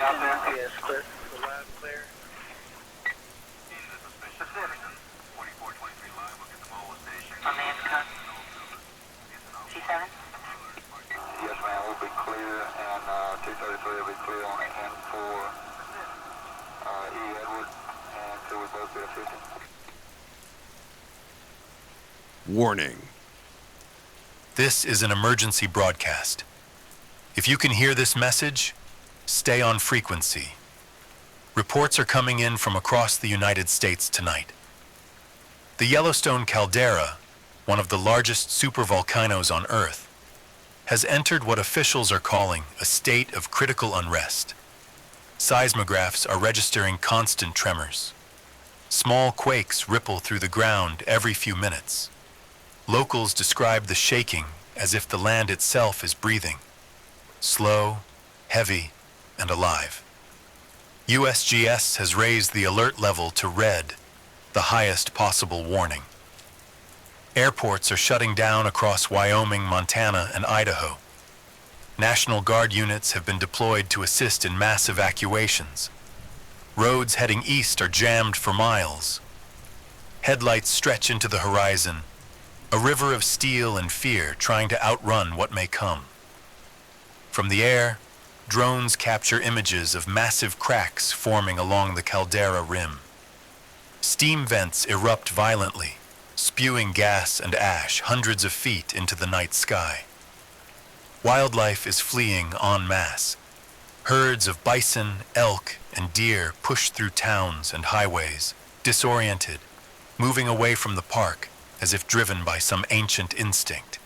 Yes, clear. Loud and clear. On the intercom. C7? Yes, ma'am, we'll be clear, and 233 will be clear on it, and for E. Edward, and so we both be assisting. Warning. This is an emergency broadcast. If you can hear this message, stay on frequency. Reports are coming in from across the United States tonight. The Yellowstone caldera, one of the largest supervolcanoes on Earth, has entered what officials are calling a state of critical unrest. Seismographs are registering constant tremors. Small quakes ripple through the ground every few minutes. Locals describe the shaking as if the land itself is breathing, slow, heavy, and alive. USGS has raised the alert level to red, the highest possible warning. Airports are shutting down across Wyoming, Montana, and Idaho. National Guard units have been deployed to assist in mass evacuations. Roads heading east are jammed for miles. Headlights stretch into the horizon, a river of steel and fear trying to outrun what may come. From the air, drones capture images of massive cracks forming along the caldera rim. Steam vents erupt violently, spewing gas and ash hundreds of feet into the night sky. Wildlife is fleeing en masse. Herds of bison, elk, and deer push through towns and highways, disoriented, moving away from the park as if driven by some ancient instinct.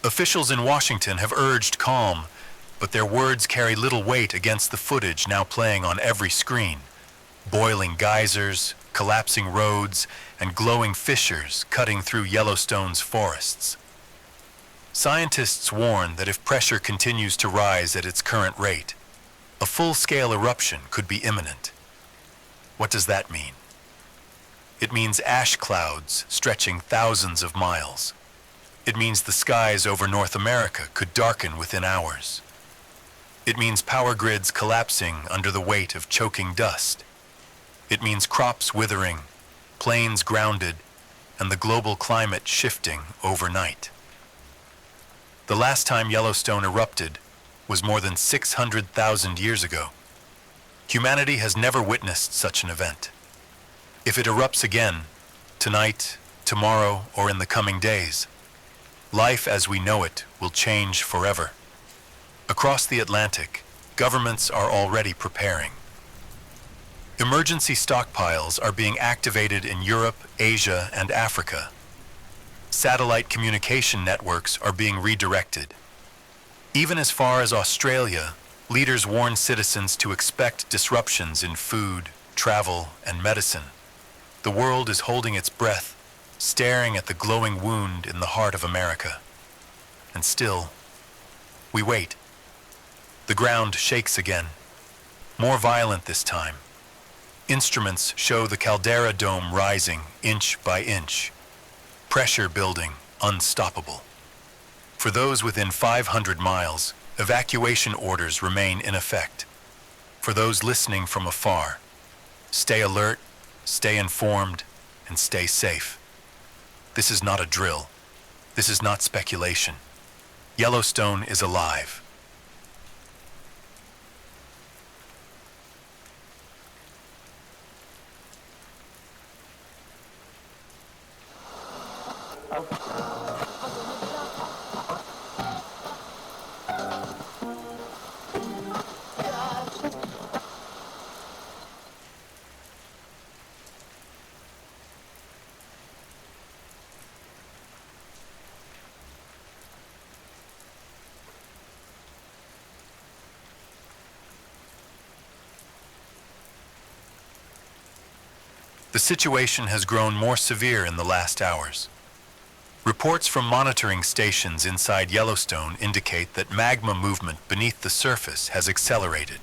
Officials in Washington have urged calm, but their words carry little weight against the footage now playing on every screen. Boiling geysers, collapsing roads, and glowing fissures cutting through Yellowstone's forests. Scientists warn that if pressure continues to rise at its current rate, a full-scale eruption could be imminent. What does that mean? It means ash clouds stretching thousands of miles. It means the skies over North America could darken within hours. It means power grids collapsing under the weight of choking dust. It means crops withering, planes grounded, and the global climate shifting overnight. The last time Yellowstone erupted was more than 600,000 years ago. Humanity has never witnessed such an event. If it erupts again, tonight, tomorrow, or in the coming days, life as we know it will change forever. Across the Atlantic, governments are already preparing. Emergency stockpiles are being activated in Europe, Asia, and Africa. Satellite communication networks are being redirected. Even as far as Australia, leaders warn citizens to expect disruptions in food, travel, and medicine. The world is holding its breath, staring at the glowing wound in the heart of America. And still, we wait. The ground shakes again, more violent this time. Instruments show the caldera dome rising inch by inch, pressure building unstoppable. For those within 500 miles, evacuation orders remain in effect. For those listening from afar, stay alert, stay informed, and stay safe. This is not a drill. This is not speculation. Yellowstone is alive. The situation has grown more severe in the last hours. Reports from monitoring stations inside Yellowstone indicate that magma movement beneath the surface has accelerated.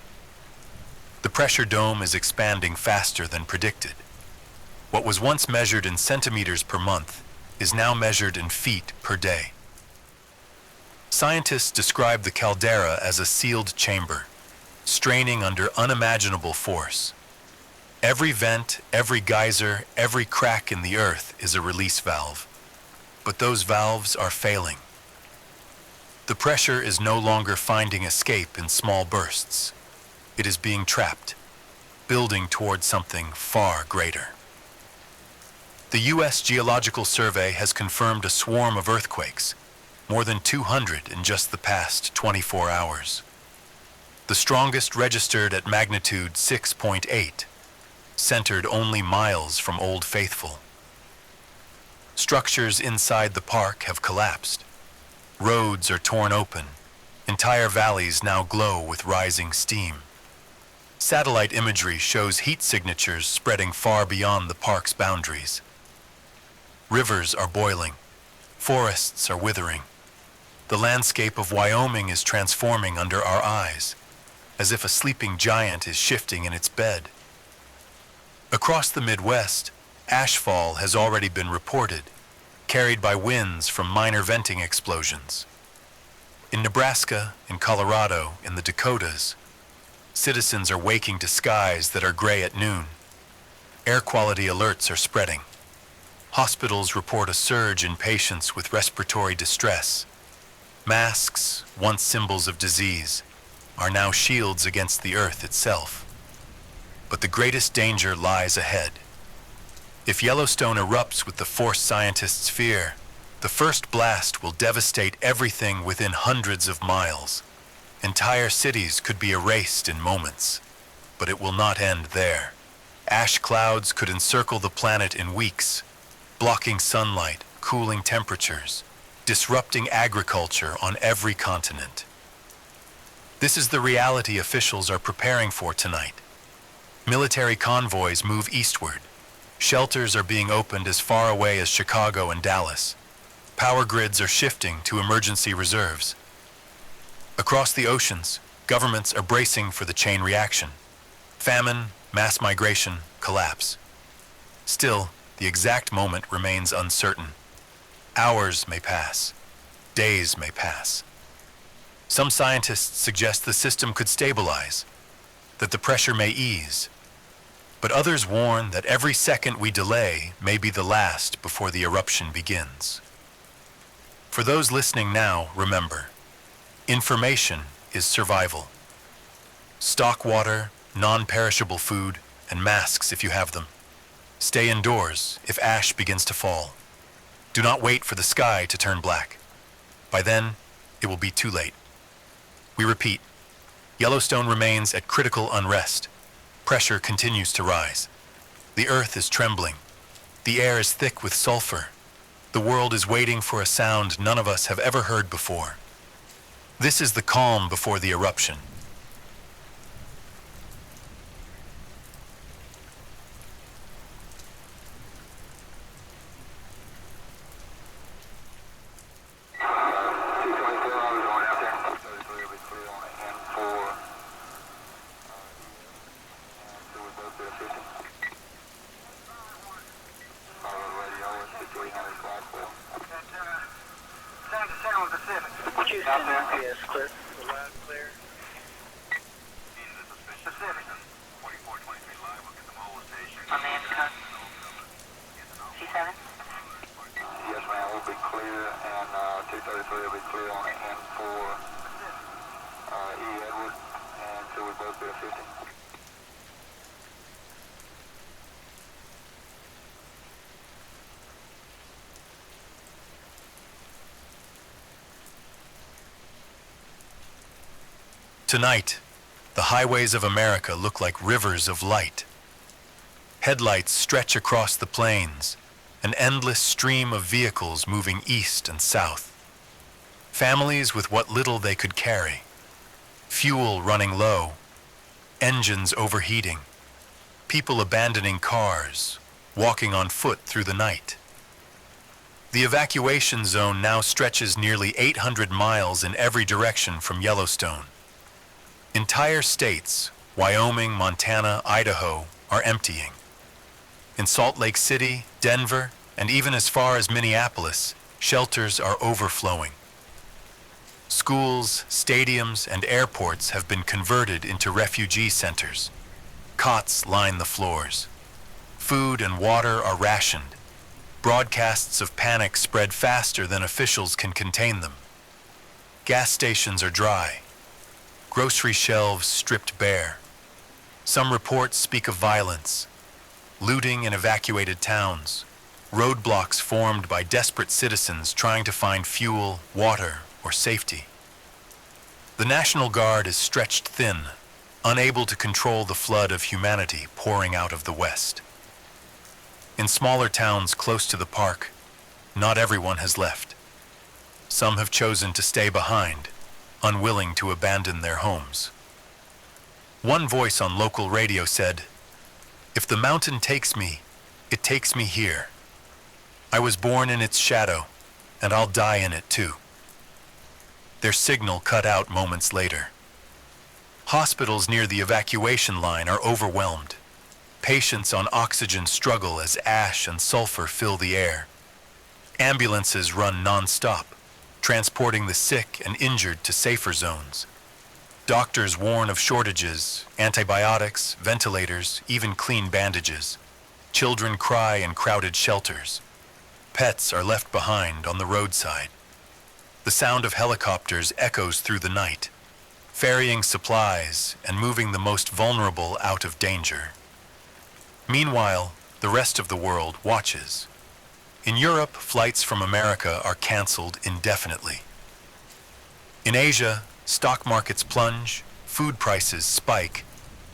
The pressure dome is expanding faster than predicted. What was once measured in centimeters per month is now measured in feet per day. Scientists describe the caldera as a sealed chamber, straining under unimaginable force. Every vent, every geyser, every crack in the earth is a release valve. But those valves are failing. The pressure is no longer finding escape in small bursts. It is being trapped, building toward something far greater. The U.S. Geological Survey has confirmed a swarm of earthquakes, more than 200 in just the past 24 hours. The strongest registered at magnitude 6.8, centered only miles from Old Faithful. Structures inside the park have collapsed. Roads are torn open. Entire valleys now glow with rising steam. Satellite imagery shows heat signatures spreading far beyond the park's boundaries. Rivers are boiling. Forests are withering. The landscape of Wyoming is transforming under our eyes, as if a sleeping giant is shifting in its bed. Across the Midwest, ashfall has already been reported, carried by winds from minor venting explosions. In Nebraska, in Colorado, in the Dakotas, citizens are waking to skies that are gray at noon. Air quality alerts are spreading. Hospitals report a surge in patients with respiratory distress. Masks, once symbols of disease, are now shields against the earth itself. But the greatest danger lies ahead. If Yellowstone erupts with the force scientists fear, the first blast will devastate everything within hundreds of miles. Entire cities could be erased in moments, but it will not end there. Ash clouds could encircle the planet in weeks, blocking sunlight, cooling temperatures, disrupting agriculture on every continent. This is the reality officials are preparing for tonight. Military convoys move eastward. Shelters are being opened as far away as Chicago and Dallas. Power grids are shifting to emergency reserves. Across the oceans, governments are bracing for the chain reaction. Famine, mass migration, collapse. Still, the exact moment remains uncertain. Hours may pass. Days may pass. Some scientists suggest the system could stabilize, that the pressure may ease. But others warn that every second we delay may be the last before the eruption begins. For those listening now, remember, information is survival. Stock water, non-perishable food, and masks if you have them. Stay indoors if ash begins to fall. Do not wait for the sky to turn black. By then, it will be too late. We repeat, Yellowstone remains at critical unrest. Pressure continues to rise. The earth is trembling. The air is thick with sulfur. The world is waiting for a sound none of us have ever heard before. This is the calm before the eruption. Yes, clear. Loud and clear. Pacific. On the Intercon. C7? Yes, ma'am, we'll be clear, and 233 will be clear on and for Edward, and so we both be at 50. Tonight, the highways of America look like rivers of light. Headlights stretch across the plains, an endless stream of vehicles moving east and south. Families with what little they could carry. Fuel running low, engines overheating, people abandoning cars, walking on foot through the night. The evacuation zone now stretches nearly 800 miles in every direction from Yellowstone. Entire states, Wyoming, Montana, Idaho, are emptying. In Salt Lake City, Denver, and even as far as Minneapolis, shelters are overflowing. Schools, stadiums, and airports have been converted into refugee centers. Cots line the floors. Food and water are rationed. Broadcasts of panic spread faster than officials can contain them. Gas stations are dry. Grocery shelves stripped bare. Some reports speak of violence, looting in evacuated towns, roadblocks formed by desperate citizens trying to find fuel, water, or safety. The National Guard is stretched thin, unable to control the flood of humanity pouring out of the West. In smaller towns close to the park, not everyone has left. Some have chosen to stay behind, unwilling to abandon their homes. One voice on local radio said, "If the mountain takes me, it takes me here. I was born in its shadow, and I'll die in it too." Their signal cut out moments later. Hospitals near the evacuation line are overwhelmed. Patients on oxygen struggle as ash and sulfur fill the air. Ambulances run non-stop, transporting the sick and injured to safer zones. Doctors warn of shortages, antibiotics, ventilators, even clean bandages. Children cry in crowded shelters. Pets are left behind on the roadside. The sound of helicopters echoes through the night, ferrying supplies and moving the most vulnerable out of danger. Meanwhile, the rest of the world watches. In Europe, flights from America are canceled indefinitely. In Asia, stock markets plunge, food prices spike,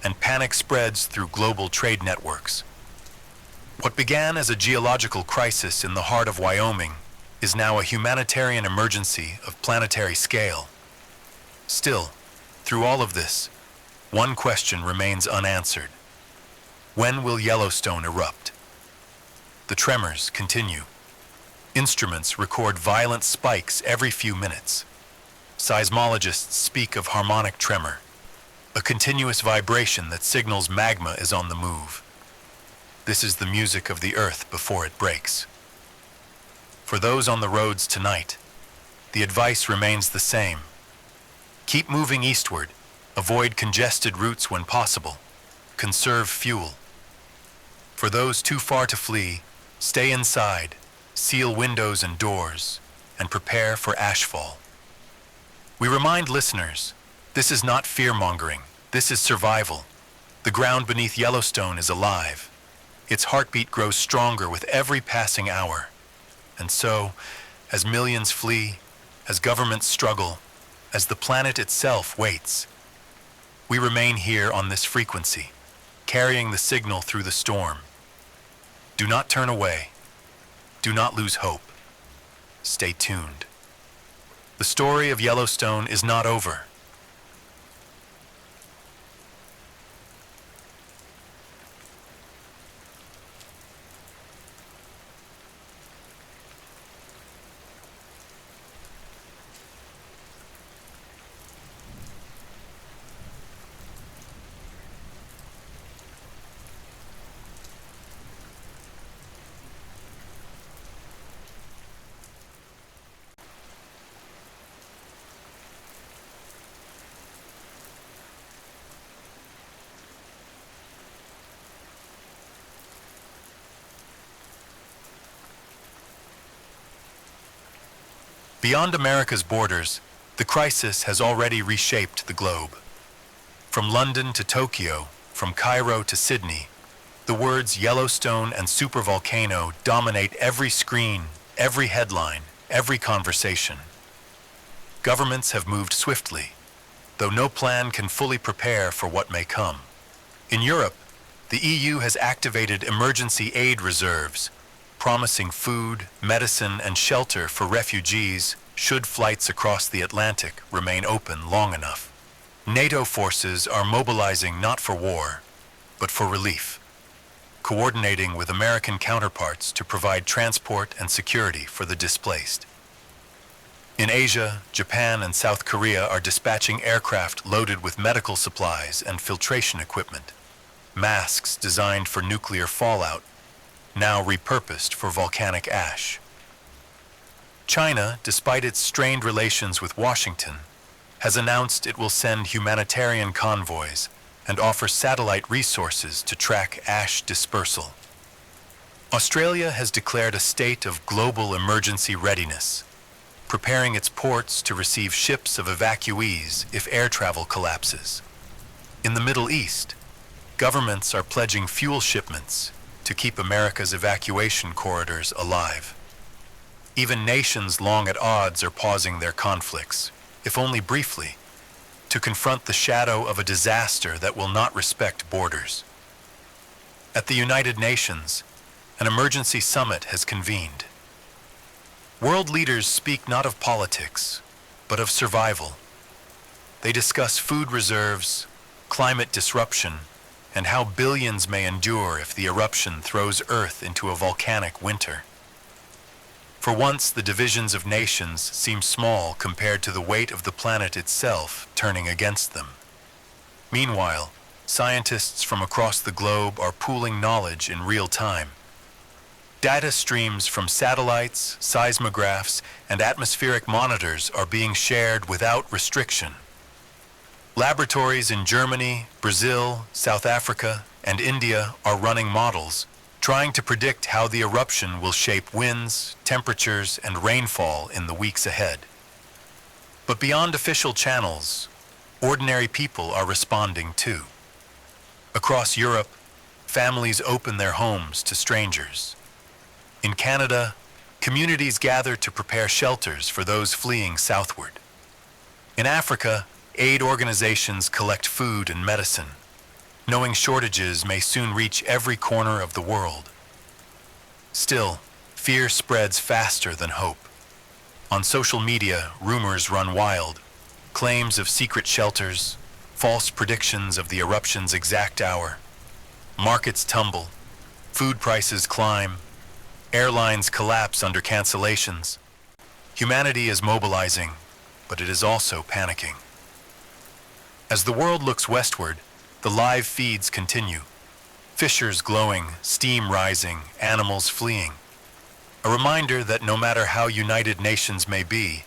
and panic spreads through global trade networks. What began as a geological crisis in the heart of Wyoming is now a humanitarian emergency of planetary scale. Still, through all of this, one question remains unanswered. When will Yellowstone erupt? The tremors continue. Instruments record violent spikes every few minutes. Seismologists speak of harmonic tremor, a continuous vibration that signals magma is on the move. This is the music of the earth before it breaks. For those on the roads tonight, the advice remains the same. Keep moving eastward, avoid congested routes when possible, conserve fuel. For those too far to flee, stay inside, seal windows and doors, and prepare for ashfall. We remind listeners, this is not fear-mongering, this is survival. The ground beneath Yellowstone is alive. Its heartbeat grows stronger with every passing hour. And so, as millions flee, as governments struggle, as the planet itself waits, we remain here on this frequency, carrying the signal through the storm. Do not turn away. Do not lose hope. Stay tuned. The story of Yellowstone is not over. Beyond America's borders, the crisis has already reshaped the globe. From London to Tokyo, from Cairo to Sydney, the words Yellowstone and supervolcano dominate every screen, every headline, every conversation. Governments have moved swiftly, though no plan can fully prepare for what may come. In Europe, the EU has activated emergency aid reserves, promising food, medicine, and shelter for refugees should flights across the Atlantic remain open long enough. NATO forces are mobilizing not for war, but for relief, coordinating with American counterparts to provide transport and security for the displaced. In Asia, Japan and South Korea are dispatching aircraft loaded with medical supplies and filtration equipment, masks designed for nuclear fallout, now repurposed for volcanic ash. China, despite its strained relations with Washington, has announced it will send humanitarian convoys and offer satellite resources to track ash dispersal. Australia has declared a state of global emergency readiness, preparing its ports to receive ships of evacuees if air travel collapses. In the Middle East, governments are pledging fuel shipments to keep America's evacuation corridors alive. Even nations long at odds are pausing their conflicts, if only briefly, to confront the shadow of a disaster that will not respect borders. At the United Nations, an emergency summit has convened. World leaders speak not of politics, but of survival. They discuss food reserves, climate disruption, and how billions may endure if the eruption throws Earth into a volcanic winter. For once, the divisions of nations seem small compared to the weight of the planet itself turning against them. Meanwhile, scientists from across the globe are pooling knowledge in real time. Data streams from satellites, seismographs, and atmospheric monitors are being shared without restriction. Laboratories in Germany, Brazil, South Africa, and India are running models, trying to predict how the eruption will shape winds, temperatures, and rainfall in the weeks ahead. But beyond official channels, ordinary people are responding too. Across Europe, families open their homes to strangers. In Canada, communities gather to prepare shelters for those fleeing southward. In Africa, aid organizations collect food and medicine, knowing shortages may soon reach every corner of the world. Still, fear spreads faster than hope. On social media, rumors run wild, claims of secret shelters, false predictions of the eruption's exact hour. Markets tumble, food prices climb, airlines collapse under cancellations. Humanity is mobilizing, but it is also panicking. As the world looks westward, the live feeds continue. Fissures glowing, steam rising, animals fleeing. A reminder that no matter how united nations may be,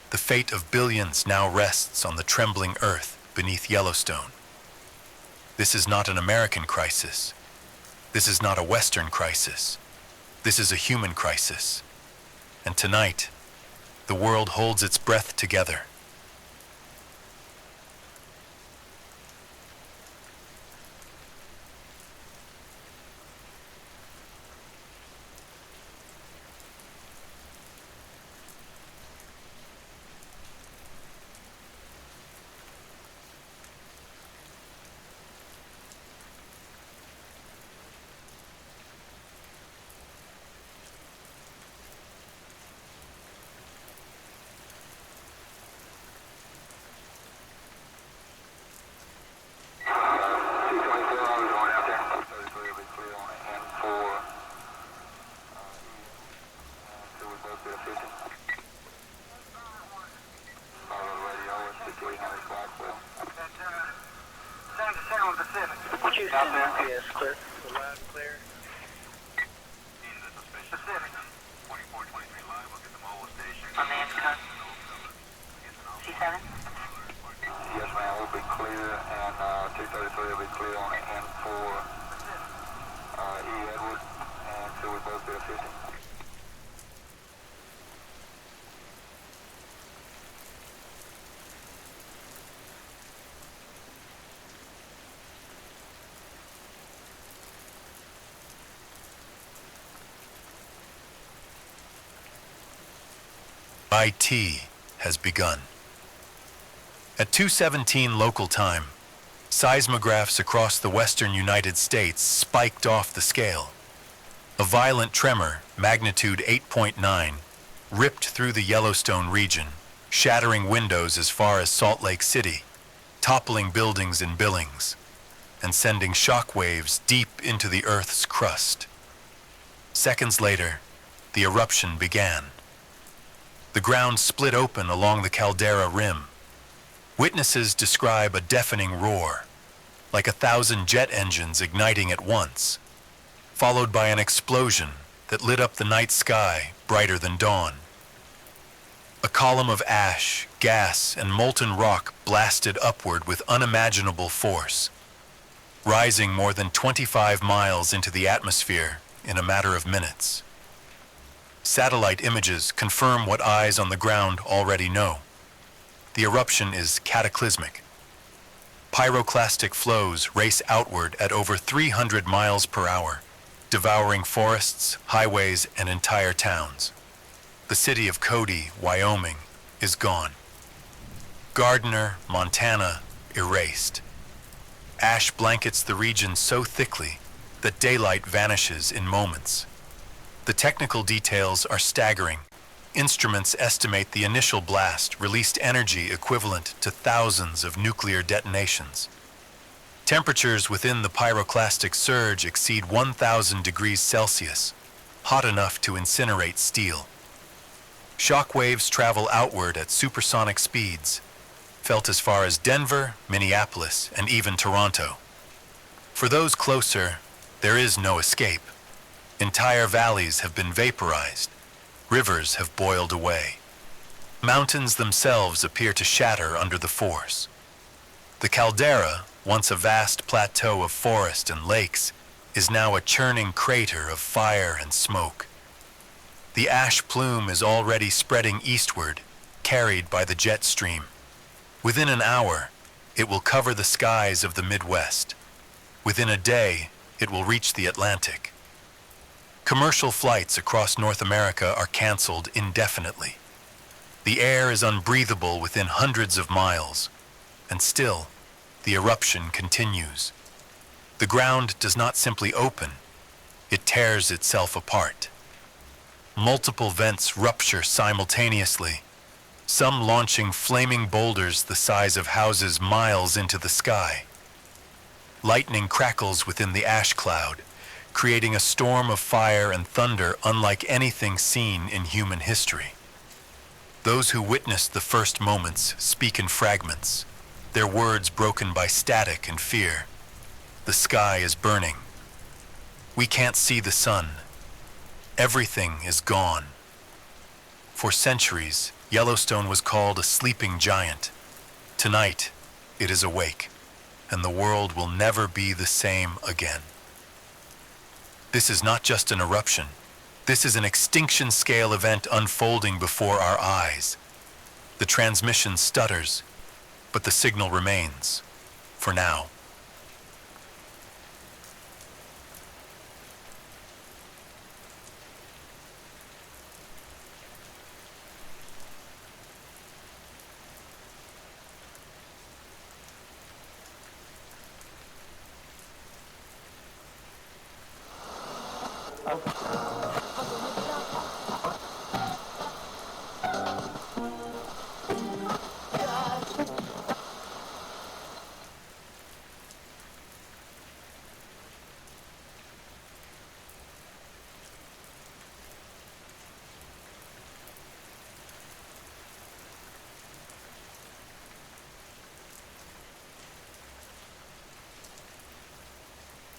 the fate of billions now rests on the trembling earth beneath Yellowstone. This is not an American crisis. This is not a Western crisis. This is a human crisis. And tonight, the world holds its breath together. Out there? Yes, clear. The line clear. Pacific. On the intercom. C7? Yes, ma'am, we'll be clear, and 233 will be clear on the N4 Edward, and so we both be efficient. IT has begun. At 2:17 local time, seismographs across the western United States spiked off the scale. A violent tremor, magnitude 8.9, ripped through the Yellowstone region, shattering windows as far as Salt Lake City, toppling buildings in Billings, and sending shock waves deep into the Earth's crust. Seconds later, the eruption began. The ground split open along the caldera rim. Witnesses describe a deafening roar, like 1,000 jet engines igniting at once, followed by an explosion that lit up the night sky brighter than dawn. A column of ash, gas, and molten rock blasted upward with unimaginable force, rising more than 25 miles into the atmosphere in a matter of minutes. Satellite images confirm what eyes on the ground already know. The eruption is cataclysmic. Pyroclastic flows race outward at over 300 miles per hour, devouring forests, highways, and entire towns. The city of Cody, Wyoming, is gone. Gardner, Montana, erased. Ash blankets the region so thickly that daylight vanishes in moments. The technical details are staggering. Instruments estimate the initial blast released energy equivalent to thousands of nuclear detonations. Temperatures within the pyroclastic surge exceed 1,000 degrees Celsius, hot enough to incinerate steel. Shock waves travel outward at supersonic speeds, felt as far as Denver, Minneapolis, and even Toronto. For those closer, there is no escape. Entire valleys have been vaporized. Rivers have boiled away. Mountains themselves appear to shatter under the force. The caldera, once a vast plateau of forest and lakes, is now a churning crater of fire and smoke. The ash plume is already spreading eastward, carried by the jet stream. Within an hour, it will cover the skies of the Midwest. Within a day, it will reach the Atlantic. Commercial flights across North America are canceled indefinitely. The air is unbreathable within hundreds of miles, and still, the eruption continues. The ground does not simply open, it tears itself apart. Multiple vents rupture simultaneously, some launching flaming boulders the size of houses miles into the sky. Lightning crackles within the ash cloud, creating a storm of fire and thunder unlike anything seen in human history. Those who witnessed the first moments speak in fragments, their words broken by static and fear. The sky is burning. We can't see the sun. Everything is gone. For centuries, Yellowstone was called a sleeping giant. Tonight, it is awake, and the world will never be the same again. This is not just an eruption. This is an extinction-scale event unfolding before our eyes. The transmission stutters, but the signal remains, for now.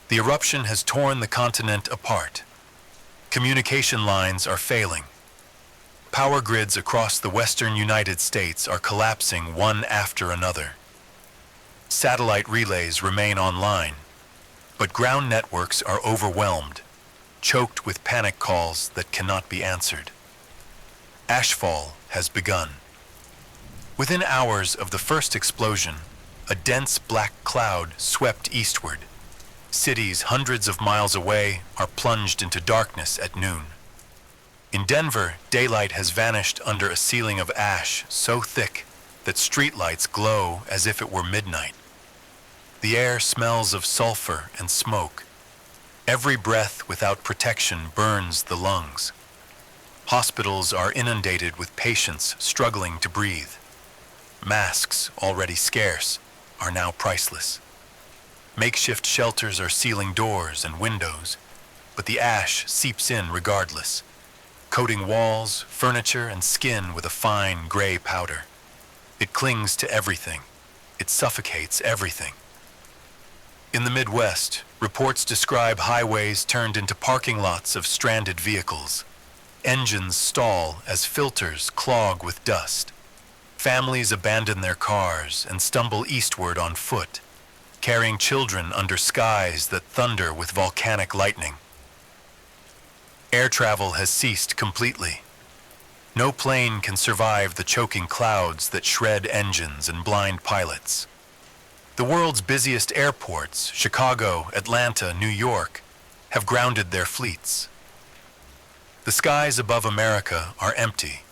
The eruption has torn the continent apart. Communication lines are failing. Power grids across the western United States are collapsing one after another. Satellite relays remain online, but ground networks are overwhelmed, choked with panic calls that cannot be answered. Ashfall has begun. Within hours of the first explosion, a dense black cloud swept eastward. Cities hundreds of miles away are plunged into darkness at noon. In Denver, daylight has vanished under a ceiling of ash so thick that streetlights glow as if it were midnight. The air smells of sulfur and smoke. Every breath without protection burns the lungs. Hospitals are inundated with patients struggling to breathe. Masks, already scarce, are now priceless. Makeshift shelters are sealing doors and windows, but the ash seeps in regardless, coating walls, furniture, and skin with a fine gray powder. It clings to everything. It suffocates everything. In the Midwest, reports describe highways turned into parking lots of stranded vehicles. Engines stall as filters clog with dust. Families abandon their cars and stumble eastward on foot, carrying children under skies that thunder with volcanic lightning. Air travel has ceased completely. No plane can survive the choking clouds that shred engines and blind pilots. The world's busiest airports, Chicago, Atlanta, New York, have grounded their fleets. The skies above America are empty,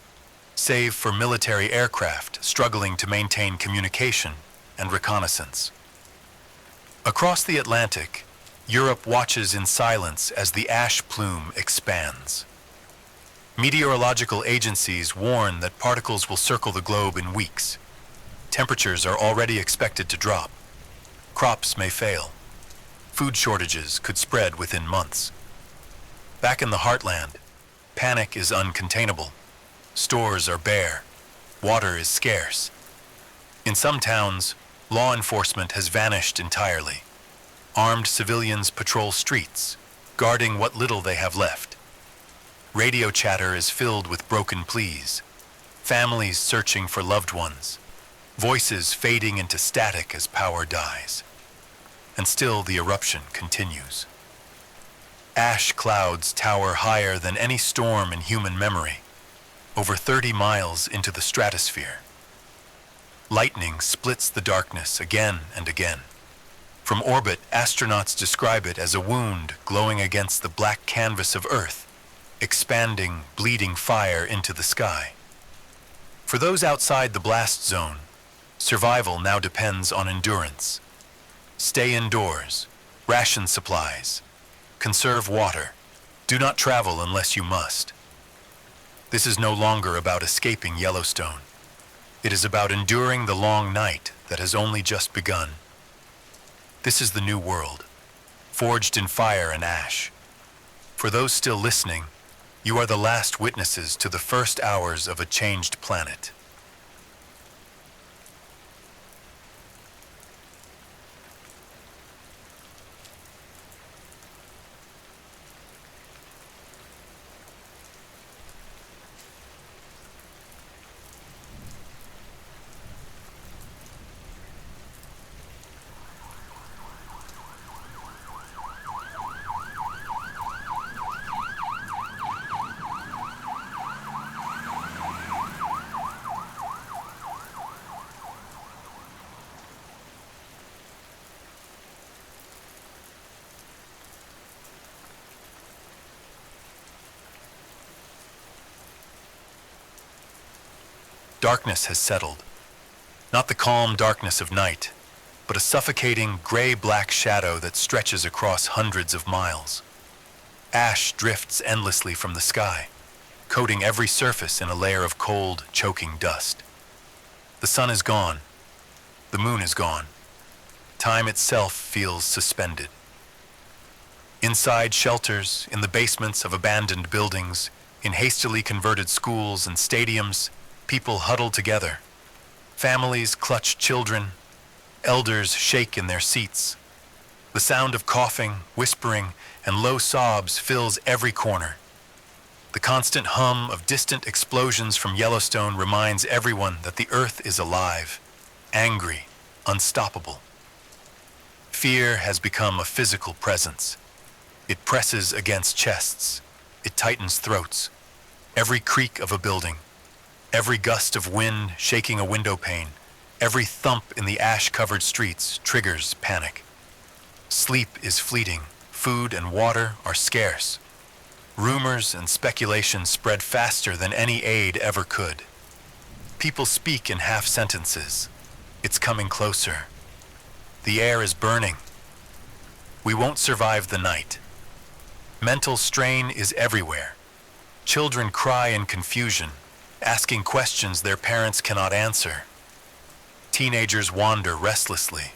save for military aircraft struggling to maintain communication and reconnaissance. Across the Atlantic, Europe watches in silence as the ash plume expands. Meteorological agencies warn that particles will circle the globe in weeks. Temperatures are already expected to drop. Crops may fail. Food shortages could spread within months. Back in the heartland, panic is uncontainable. Stores are bare. Water is scarce. In some towns, law enforcement has vanished entirely. Armed civilians patrol streets, guarding what little they have left. Radio chatter is filled with broken pleas. Families searching for loved ones. Voices fading into static as power dies. And still the eruption continues. Ash clouds tower higher than any storm in human memory, over 30 miles into the stratosphere. Lightning splits the darkness again and again. From orbit, astronauts describe it as a wound glowing against the black canvas of Earth, expanding, bleeding fire into the sky. For those outside the blast zone, survival now depends on endurance. Stay indoors, ration supplies, conserve water, do not travel unless you must. This is no longer about escaping Yellowstone. It is about enduring the long night that has only just begun. This is the new world, forged in fire and ash. For those still listening, you are the last witnesses to the first hours of a changed planet. Darkness has settled. Not the calm darkness of night, but a suffocating gray-black shadow that stretches across hundreds of miles. Ash drifts endlessly from the sky, coating every surface in a layer of cold, choking dust. The sun is gone. The moon is gone. Time itself feels suspended. Inside shelters, in the basements of abandoned buildings, in hastily converted schools and stadiums, people huddle together. Families clutch children. Elders shake in their seats. The sound of coughing, whispering, and low sobs fills every corner. The constant hum of distant explosions from Yellowstone reminds everyone that the earth is alive, angry, unstoppable. Fear has become a physical presence. It presses against chests. It tightens throats. Every creak of a building, every gust of wind shaking a window pane, every thump in the ash-covered streets triggers panic. Sleep is fleeting. Food and water are scarce. Rumors and speculation spread faster than any aid ever could. People speak in half sentences. It's coming closer. The air is burning. We won't survive the night. Mental strain is everywhere. Children cry in confusion, asking questions their parents cannot answer. Teenagers wander restlessly,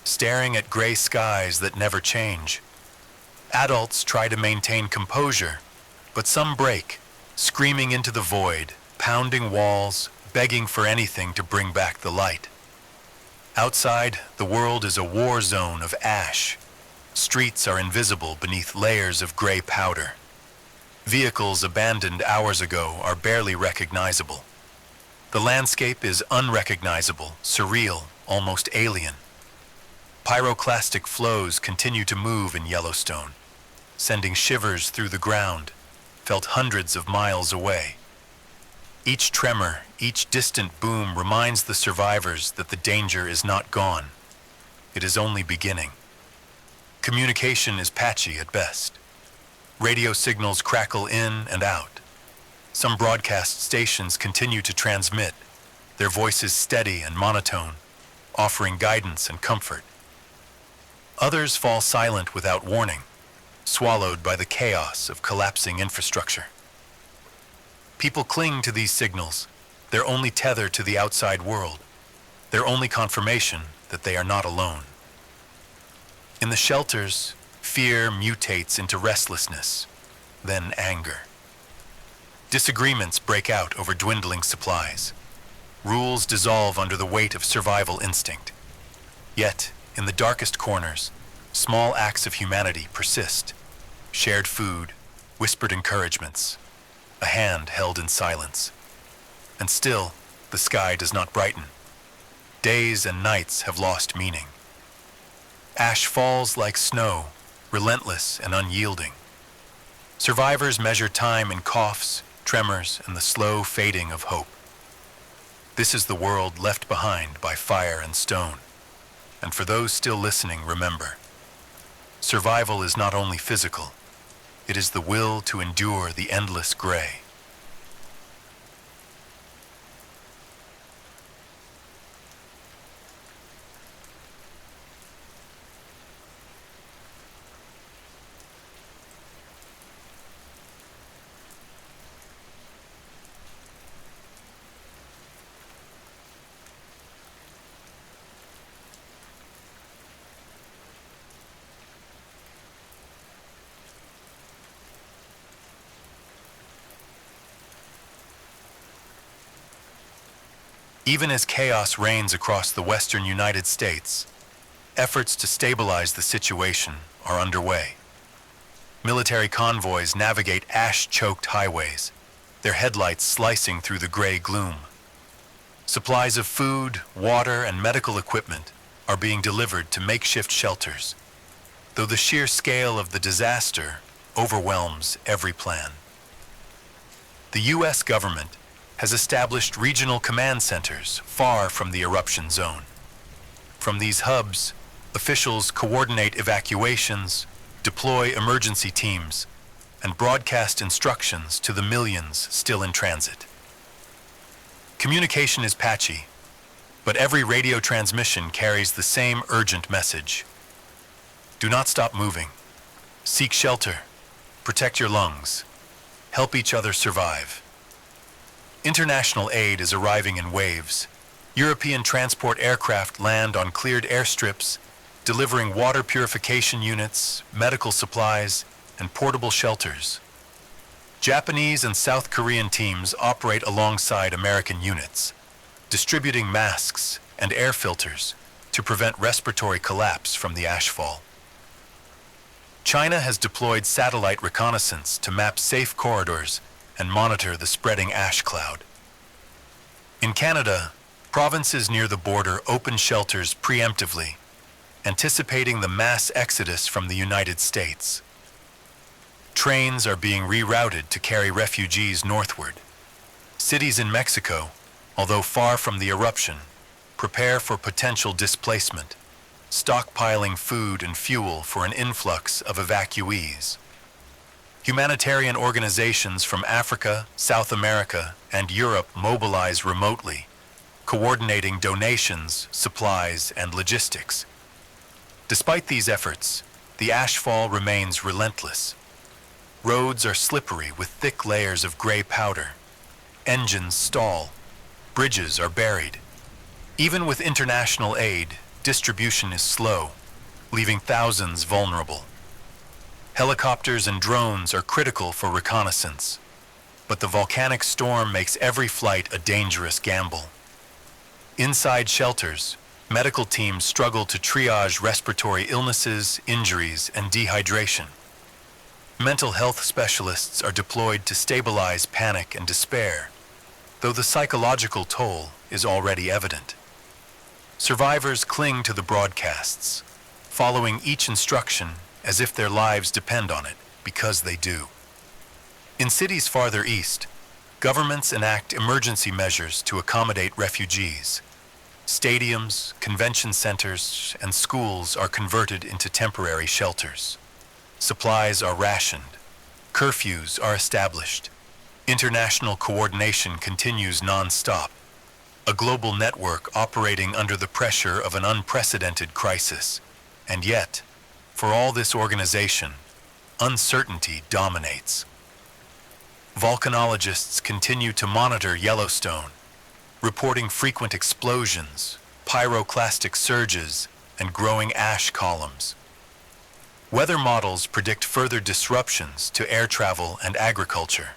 staring at gray skies that never change. Adults try to maintain composure, but some break, screaming into the void, pounding walls, begging for anything to bring back the light. Outside, the world is a war zone of ash. Streets are invisible beneath layers of gray powder. Vehicles abandoned hours ago are barely recognizable. The landscape is unrecognizable, surreal, almost alien. Pyroclastic flows continue to move in Yellowstone, sending shivers through the ground, felt hundreds of miles away. Each tremor, each distant boom reminds the survivors that the danger is not gone. It is only beginning. Communication is patchy at best. Radio signals crackle in and out. Some broadcast stations continue to transmit, their voices steady and monotone, offering guidance and comfort. Others fall silent without warning, swallowed by the chaos of collapsing infrastructure. People cling to these signals, their only tether to the outside world, their only confirmation that they are not alone. In the shelters, fear mutates into restlessness, then anger. Disagreements break out over dwindling supplies. Rules dissolve under the weight of survival instinct. Yet, in the darkest corners, small acts of humanity persist. Shared food, whispered encouragements, a hand held in silence. And still, the sky does not brighten. Days and nights have lost meaning. Ash falls like snow, relentless and unyielding. Survivors measure time in coughs, tremors, and the slow fading of hope. This is the world left behind by fire and stone. And for those still listening, remember, survival is not only physical, it is the will to endure the endless gray. Even as chaos reigns across the western United States, efforts to stabilize the situation are underway. Military convoys navigate ash-choked highways, their headlights slicing through the gray gloom. Supplies of food, water, and medical equipment are being delivered to makeshift shelters, though the sheer scale of the disaster overwhelms every plan. The U.S. government has established regional command centers far from the eruption zone. From these hubs, officials coordinate evacuations, deploy emergency teams, and broadcast instructions to the millions still in transit. Communication is patchy, but every radio transmission carries the same urgent message. Do not stop moving. Seek shelter. Protect your lungs. Help each other survive. International aid is arriving in waves. European transport aircraft land on cleared airstrips, delivering water purification units, medical supplies, and portable shelters. Japanese and South Korean teams operate alongside American units, distributing masks and air filters to prevent respiratory collapse from the ashfall. China has deployed satellite reconnaissance to map safe corridors and monitor the spreading ash cloud. In Canada, provinces near the border open shelters preemptively, anticipating the mass exodus from the United States. Trains are being rerouted to carry refugees northward. Cities in Mexico, although far from the eruption, prepare for potential displacement, stockpiling food and fuel for an influx of evacuees. Humanitarian organizations from Africa, South America, and Europe mobilize remotely, coordinating donations, supplies, and logistics. Despite these efforts, the ashfall remains relentless. Roads are slippery with thick layers of gray powder. Engines stall. Bridges are buried. Even with international aid, distribution is slow, leaving thousands vulnerable. Helicopters and drones are critical for reconnaissance, but the volcanic storm makes every flight a dangerous gamble. Inside shelters, medical teams struggle to triage respiratory illnesses, injuries, and dehydration. Mental health specialists are deployed to stabilize panic and despair, though the psychological toll is already evident. Survivors cling to the broadcasts, following each instruction as if their lives depend on it, because they do. In cities farther east, governments enact emergency measures to accommodate refugees. Stadiums, convention centers, and schools are converted into temporary shelters. Supplies are rationed. Curfews are established. International coordination continues non-stop. A global network operating under the pressure of an unprecedented crisis. And yet, for all this organization, uncertainty dominates. Volcanologists continue to monitor Yellowstone, reporting frequent explosions, pyroclastic surges, and growing ash columns. Weather models predict further disruptions to air travel and agriculture.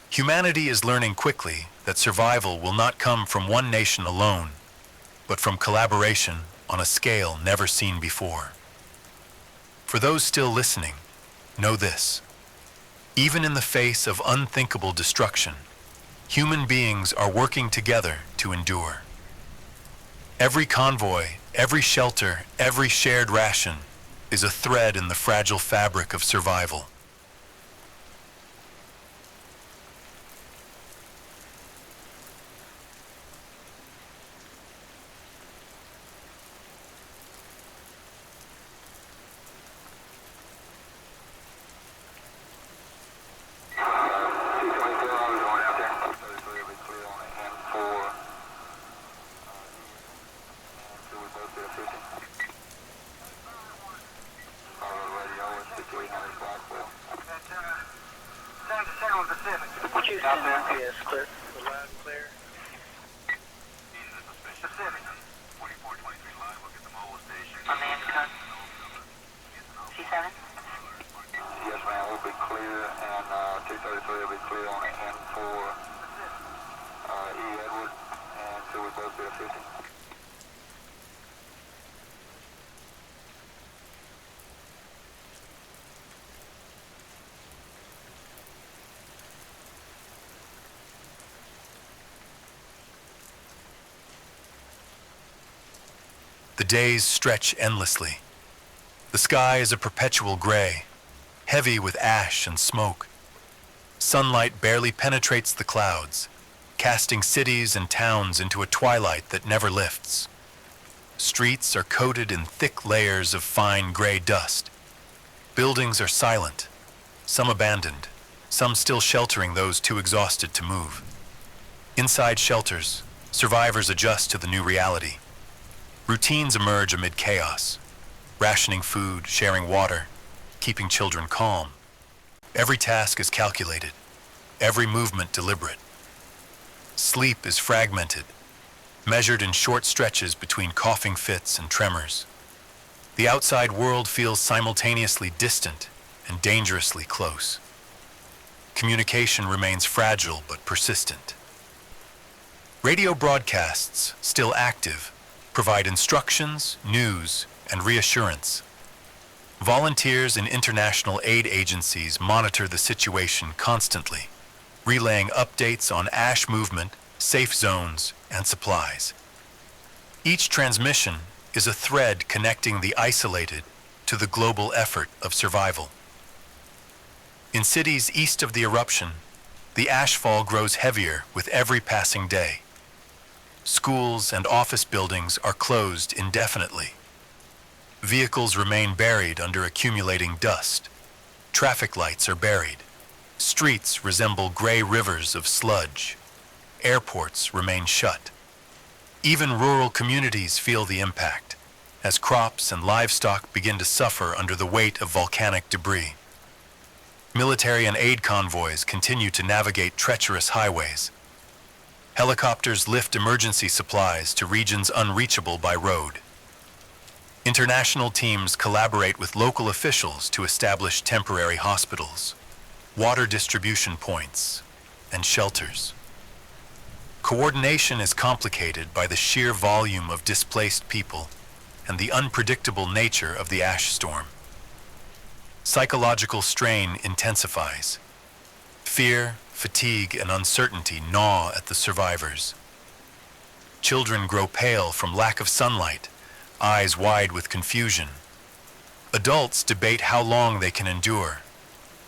Humanity is learning quickly that survival will not come from one nation alone, but from collaboration on a scale never seen before. For those still listening, know this. Even in the face of unthinkable destruction, human beings are working together to endure. Every convoy, every shelter, every shared ration is a thread in the fragile fabric of survival. Out there, yes, clear. Loud and clear. Pacific. On the intercom. C7? Yes, ma'am, we'll be clear, and 233 will be clear on the N4 E Edward, and so we both be a 50. The days stretch endlessly. The sky is a perpetual gray, heavy with ash and smoke. Sunlight barely penetrates the clouds, casting cities and towns into a twilight that never lifts. Streets are coated in thick layers of fine gray dust. Buildings are silent, some abandoned, some still sheltering those too exhausted to move. Inside shelters, survivors adjust to the new reality. Routines emerge amid chaos, rationing food, sharing water, keeping children calm. Every task is calculated, every movement deliberate. Sleep is fragmented, measured in short stretches between coughing fits and tremors. The outside world feels simultaneously distant and dangerously close. Communication remains fragile but persistent. Radio broadcasts, still active, provide instructions, news, and reassurance. Volunteers in international aid agencies monitor the situation constantly, relaying updates on ash movement, safe zones, and supplies. Each transmission is a thread connecting the isolated to the global effort of survival. In cities east of the eruption, the ashfall grows heavier with every passing day. Schools and office buildings are closed indefinitely. Vehicles remain buried under accumulating dust. Traffic lights are buried. Streets resemble gray rivers of sludge. Airports remain shut. Even rural communities feel the impact, as crops and livestock begin to suffer under the weight of volcanic debris. Military and aid convoys continue to navigate treacherous highways. Helicopters lift emergency supplies to regions unreachable by road. International teams collaborate with local officials to establish temporary hospitals, water distribution points, and shelters. Coordination is complicated by the sheer volume of displaced people and the unpredictable nature of the ash storm. psychological strain intensifies. Fear, fatigue, and uncertainty gnaw at the survivors. Children grow pale from lack of sunlight, eyes wide with confusion. Adults debate how long they can endure.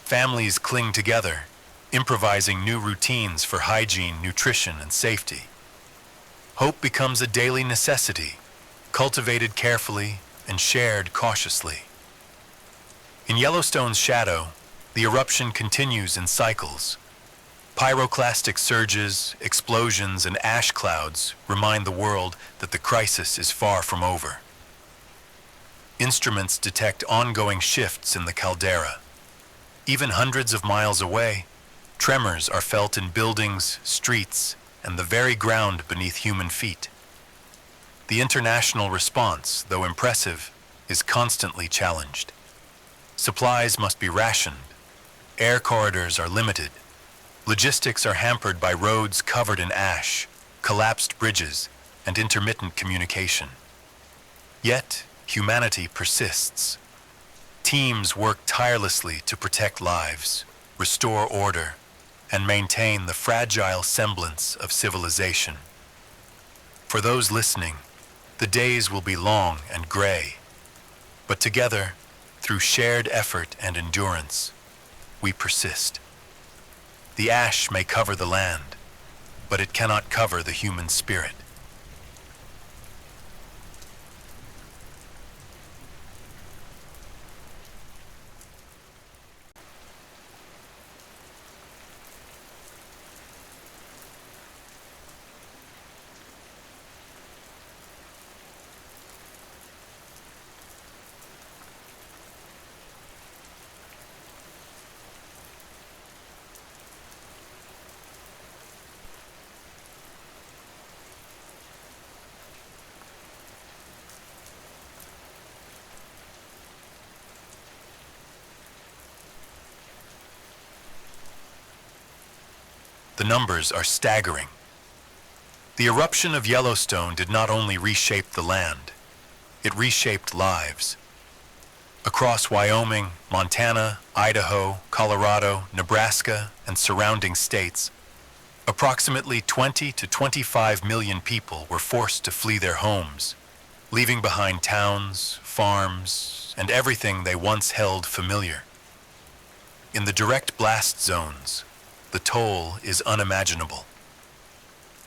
Families cling together, improvising new routines for hygiene, nutrition, and safety. Hope becomes a daily necessity, cultivated carefully and shared cautiously. In Yellowstone's shadow, the eruption continues in cycles. Pyroclastic surges, explosions, and ash clouds remind the world that the crisis is far from over. Instruments detect ongoing shifts in the caldera. Even hundreds of miles away, tremors are felt in buildings, streets, and the very ground beneath human feet. The international response, though impressive, is constantly challenged. Supplies must be rationed. Air corridors are limited. Logistics are hampered by roads covered in ash, collapsed bridges, and intermittent communication. Yet, humanity persists. Teams work tirelessly to protect lives, restore order, and maintain the fragile semblance of civilization. For those listening, the days will be long and gray, but together, through shared effort and endurance, we persist. The ash may cover the land, but it cannot cover the human spirit. The numbers are staggering. The eruption of Yellowstone did not only reshape the land, it reshaped lives. Across Wyoming, Montana, Idaho, Colorado, Nebraska, and surrounding states, approximately 20 to 25 million people were forced to flee their homes, leaving behind towns, farms, and everything they once held familiar. In the direct blast zones, the toll is unimaginable.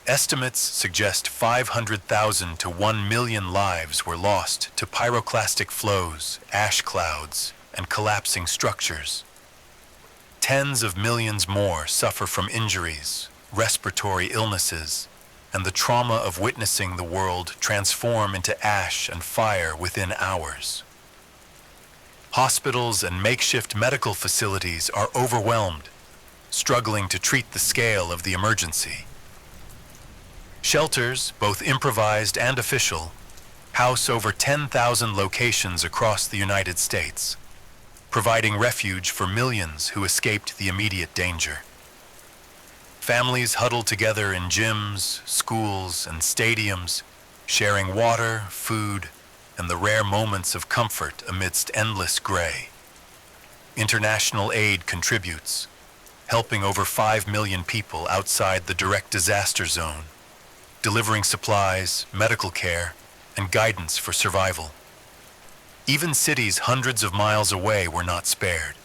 Estimates suggest 500,000 to 1 million lives were lost to pyroclastic flows, ash clouds, and collapsing structures. Tens of millions more suffer from injuries, respiratory illnesses, and the trauma of witnessing the world transform into ash and fire within hours. Hospitals and makeshift medical facilities are overwhelmed, struggling to treat the scale of the emergency. Shelters, both improvised and official, house over 10,000 locations across the United States, providing refuge for millions who escaped the immediate danger. Families huddle together in gyms, schools, and stadiums, sharing water, food, and the rare moments of comfort amidst endless gray. International aid contributes, helping over 5 million people outside the direct disaster zone, delivering supplies, medical care, and guidance for survival. Even cities hundreds of miles away were not spared.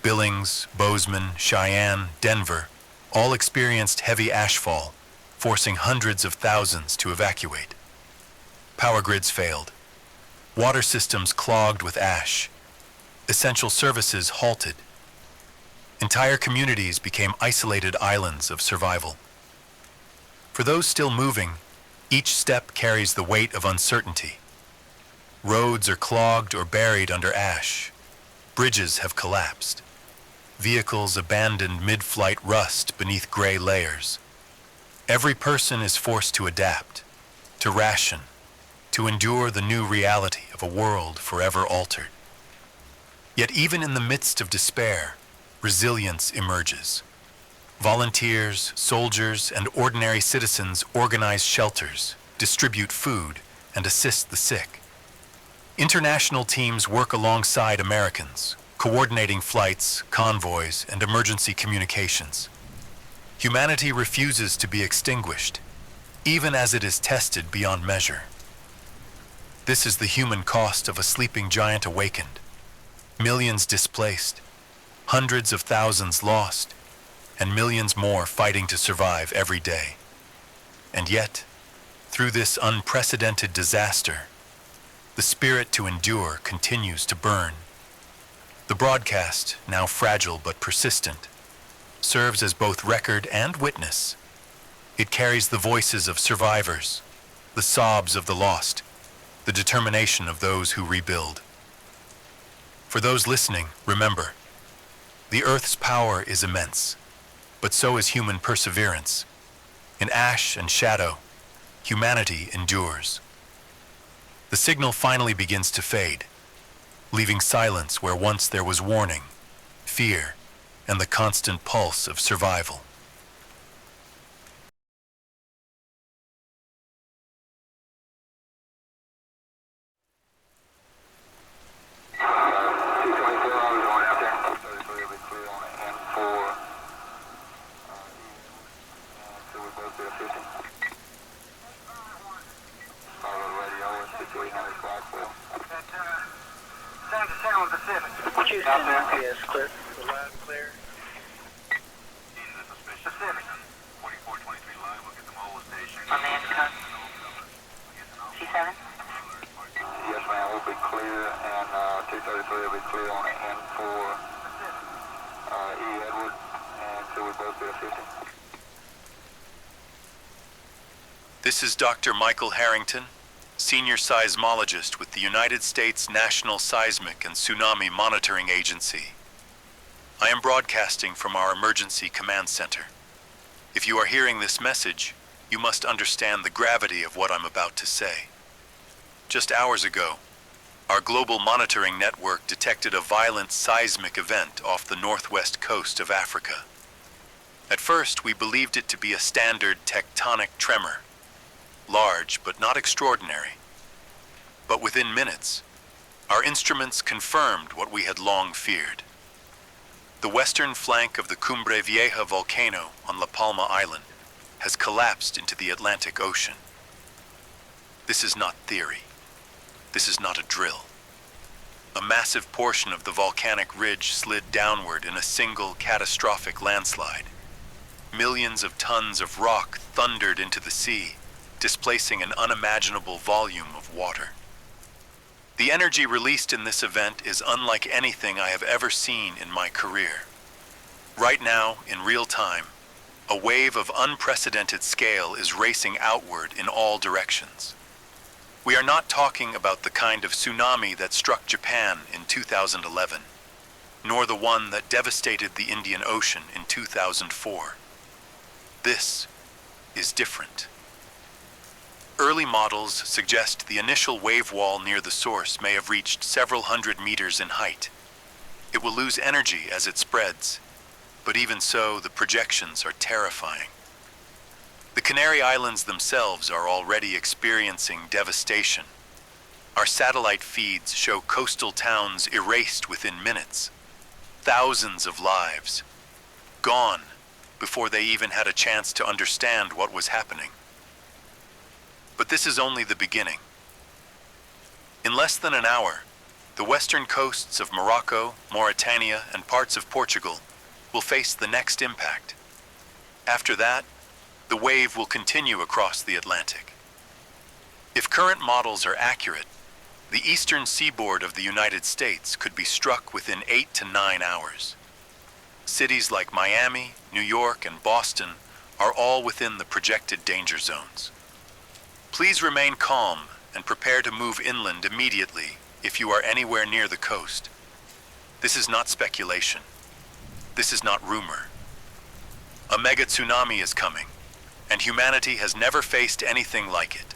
Billings, Bozeman, Cheyenne, Denver all experienced heavy ashfall, forcing hundreds of thousands to evacuate. Power grids failed. Water systems clogged with ash. Essential services halted. Entire communities became isolated islands of survival. For those still moving, each step carries the weight of uncertainty. Roads are clogged or buried under ash. Bridges have collapsed. Vehicles abandoned mid-flight rust beneath gray layers. Every person is forced to adapt, to ration, to endure the new reality of a world forever altered. Yet even in the midst of despair, resilience emerges. Volunteers, soldiers, and ordinary citizens organize shelters, distribute food, and assist the sick. International teams work alongside Americans, coordinating flights, convoys, and emergency communications. Humanity refuses to be extinguished, even as it is tested beyond measure. This is the human cost of a sleeping giant awakened, millions displaced, hundreds of thousands lost, and millions more fighting to survive every day. And yet, through this unprecedented disaster, the spirit to endure continues to burn. The broadcast, now fragile but persistent, serves as both record and witness. It carries the voices of survivors, the sobs of the lost, the determination of those who rebuild. For those listening, remember, the Earth's power is immense, but so is human perseverance. In ash and shadow, humanity endures. The signal finally begins to fade, leaving silence where once there was warning, fear, and the constant pulse of survival. Houston, NPS, clear. Loud and clear. Pacific. On the intercom. C7? Yes, ma'am, we'll be clear, and 233 will be clear on it, and for Edward, and so we both be assisting. This is Dr. Michael Harrington, Senior Seismologist with the United States National Seismic and Tsunami Monitoring Agency. I am broadcasting from our Emergency Command Center. If you are hearing this message, you must understand the gravity of what I'm about to say. Just hours ago, our global monitoring network detected a violent seismic event off the northwest coast of Africa. At first, we believed it to be a standard tectonic tremor, large but not extraordinary. But within minutes, our instruments confirmed what we had long feared. The western flank of the Cumbre Vieja volcano on La Palma Island has collapsed into the Atlantic Ocean. This is not theory. This is not a drill. A massive portion of the volcanic ridge slid downward in a single catastrophic landslide. Millions of tons of rock thundered into the sea, displacing an unimaginable volume of water. The energy released in this event is unlike anything I have ever seen in my career. Right now, in real time, a wave of unprecedented scale is racing outward in all directions. We are not talking about the kind of tsunami that struck Japan in 2011, nor the one that devastated the Indian Ocean in 2004. This is different. Early models suggest the initial wave wall near the source may have reached several hundred meters in height. It will lose energy as it spreads, but even so, the projections are terrifying. The Canary Islands themselves are already experiencing devastation. Our satellite feeds show coastal towns erased within minutes. Thousands of lives gone before they even had a chance to understand what was happening. But this is only the beginning. In less than an hour, the western coasts of Morocco, Mauritania, and parts of Portugal will face the next impact. After that, the wave will continue across the Atlantic. If current models are accurate, the eastern seaboard of the United States could be struck within 8 to 9 hours. Cities like Miami, New York, and Boston are all within the projected danger zones. Please remain calm and prepare to move inland immediately if you are anywhere near the coast. This is not speculation. This is not rumor. A mega tsunami is coming, and humanity has never faced anything like it.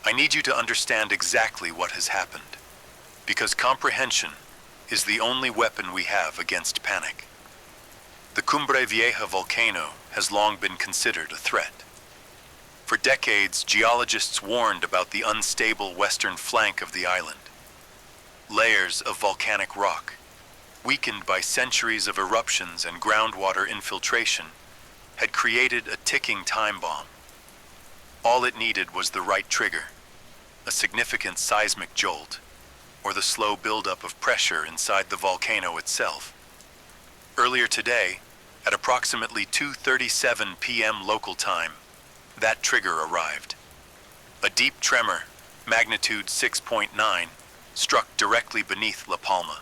I need you to understand exactly what has happened, because comprehension is the only weapon we have against panic. The Cumbre Vieja volcano has long been considered a threat. For decades, geologists warned about the unstable western flank of the island. Layers of volcanic rock, weakened by centuries of eruptions and groundwater infiltration, had created a ticking time bomb. All it needed was the right trigger, a significant seismic jolt, or the slow buildup of pressure inside the volcano itself. Earlier today, at approximately 2:37 p.m. local time, that trigger arrived. A deep tremor, magnitude 6.9, struck directly beneath La Palma.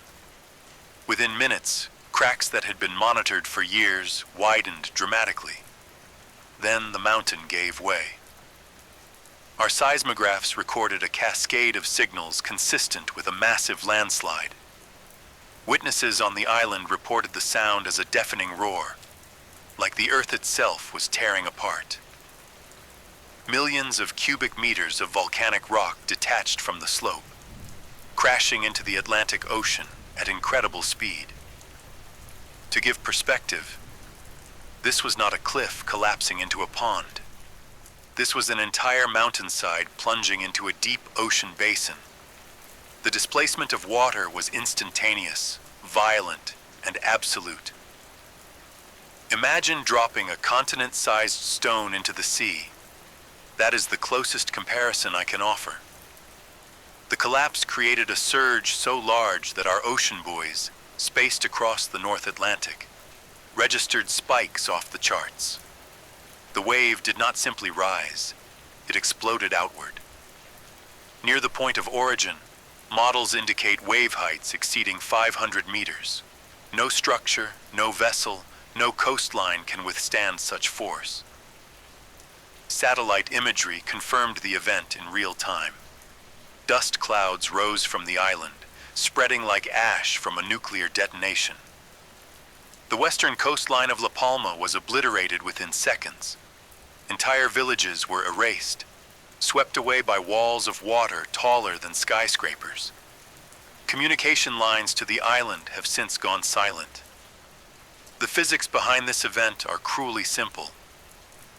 Within minutes, cracks that had been monitored for years widened dramatically. Then the mountain gave way. Our seismographs recorded a cascade of signals consistent with a massive landslide. Witnesses on the island reported the sound as a deafening roar, like the earth itself was tearing apart. Millions of cubic meters of volcanic rock detached from the slope, crashing into the Atlantic Ocean at incredible speed. To give perspective, this was not a cliff collapsing into a pond. This was an entire mountainside plunging into a deep ocean basin. The displacement of water was instantaneous, violent, and absolute. Imagine dropping a continent-sized stone into the sea. That is the closest comparison I can offer. The collapse created a surge so large that our ocean buoys, spaced across the North Atlantic, registered spikes off the charts. The wave did not simply rise, it exploded outward. Near the point of origin, models indicate wave heights exceeding 500 meters. No structure, no vessel, no coastline can withstand such force. Satellite imagery confirmed the event in real time. Dust clouds rose from the island, spreading like ash from a nuclear detonation. The western coastline of La Palma was obliterated within seconds. Entire villages were erased, swept away by walls of water taller than skyscrapers. Communication lines to the island have since gone silent. The physics behind this event are cruelly simple.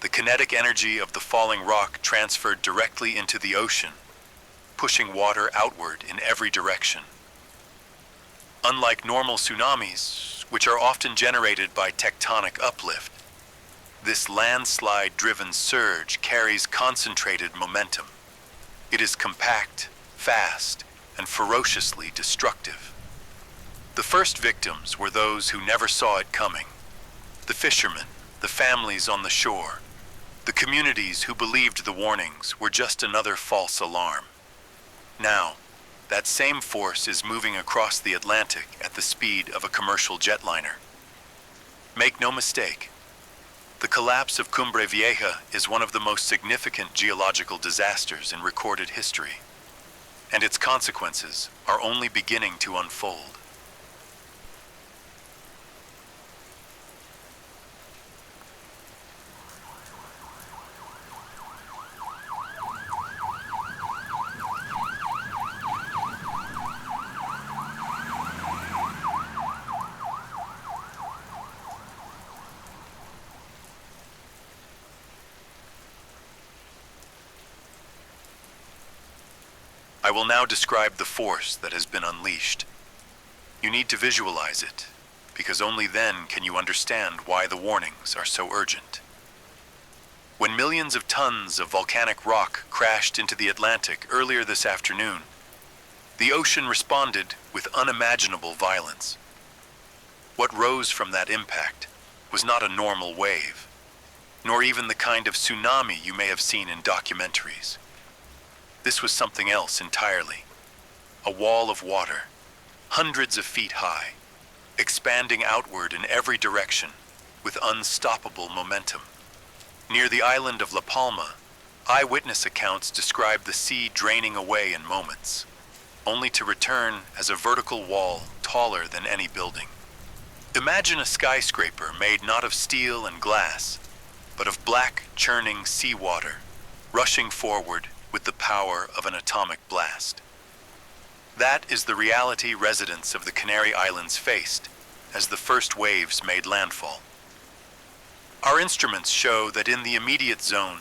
The kinetic energy of the falling rock transferred directly into the ocean, pushing water outward in every direction. Unlike normal tsunamis, which are often generated by tectonic uplift, this landslide-driven surge carries concentrated momentum. It is compact, fast, and ferociously destructive. The first victims were those who never saw it coming. The fishermen, the families on the shore, the communities who believed the warnings were just another false alarm. Now, that same force is moving across the Atlantic at the speed of a commercial jetliner. Make no mistake, the collapse of Cumbre Vieja is one of the most significant geological disasters in recorded history, and its consequences are only beginning to unfold. I will now describe the force that has been unleashed. You need to visualize it, because only then can you understand why the warnings are so urgent. When millions of tons of volcanic rock crashed into the Atlantic earlier this afternoon, the ocean responded with unimaginable violence. What rose from that impact was not a normal wave, nor even the kind of tsunami you may have seen in documentaries. This was something else entirely. A wall of water, hundreds of feet high, expanding outward in every direction with unstoppable momentum. Near the island of La Palma, eyewitness accounts describe the sea draining away in moments, only to return as a vertical wall taller than any building. Imagine a skyscraper made not of steel and glass, but of black, churning seawater, rushing forward with the power of an atomic blast. That is the reality residents of the Canary Islands faced as the first waves made landfall. Our instruments show that in the immediate zone,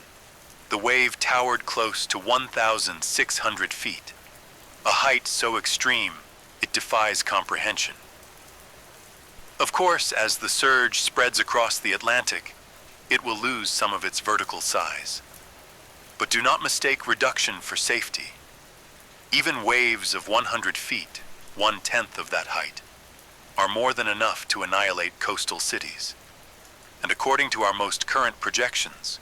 the wave towered close to 1,600 feet, a height so extreme it defies comprehension. Of course, as the surge spreads across the Atlantic, it will lose some of its vertical size. But do not mistake reduction for safety. Even waves of 100 feet, 1/10 of that height, are more than enough to annihilate coastal cities. And according to our most current projections,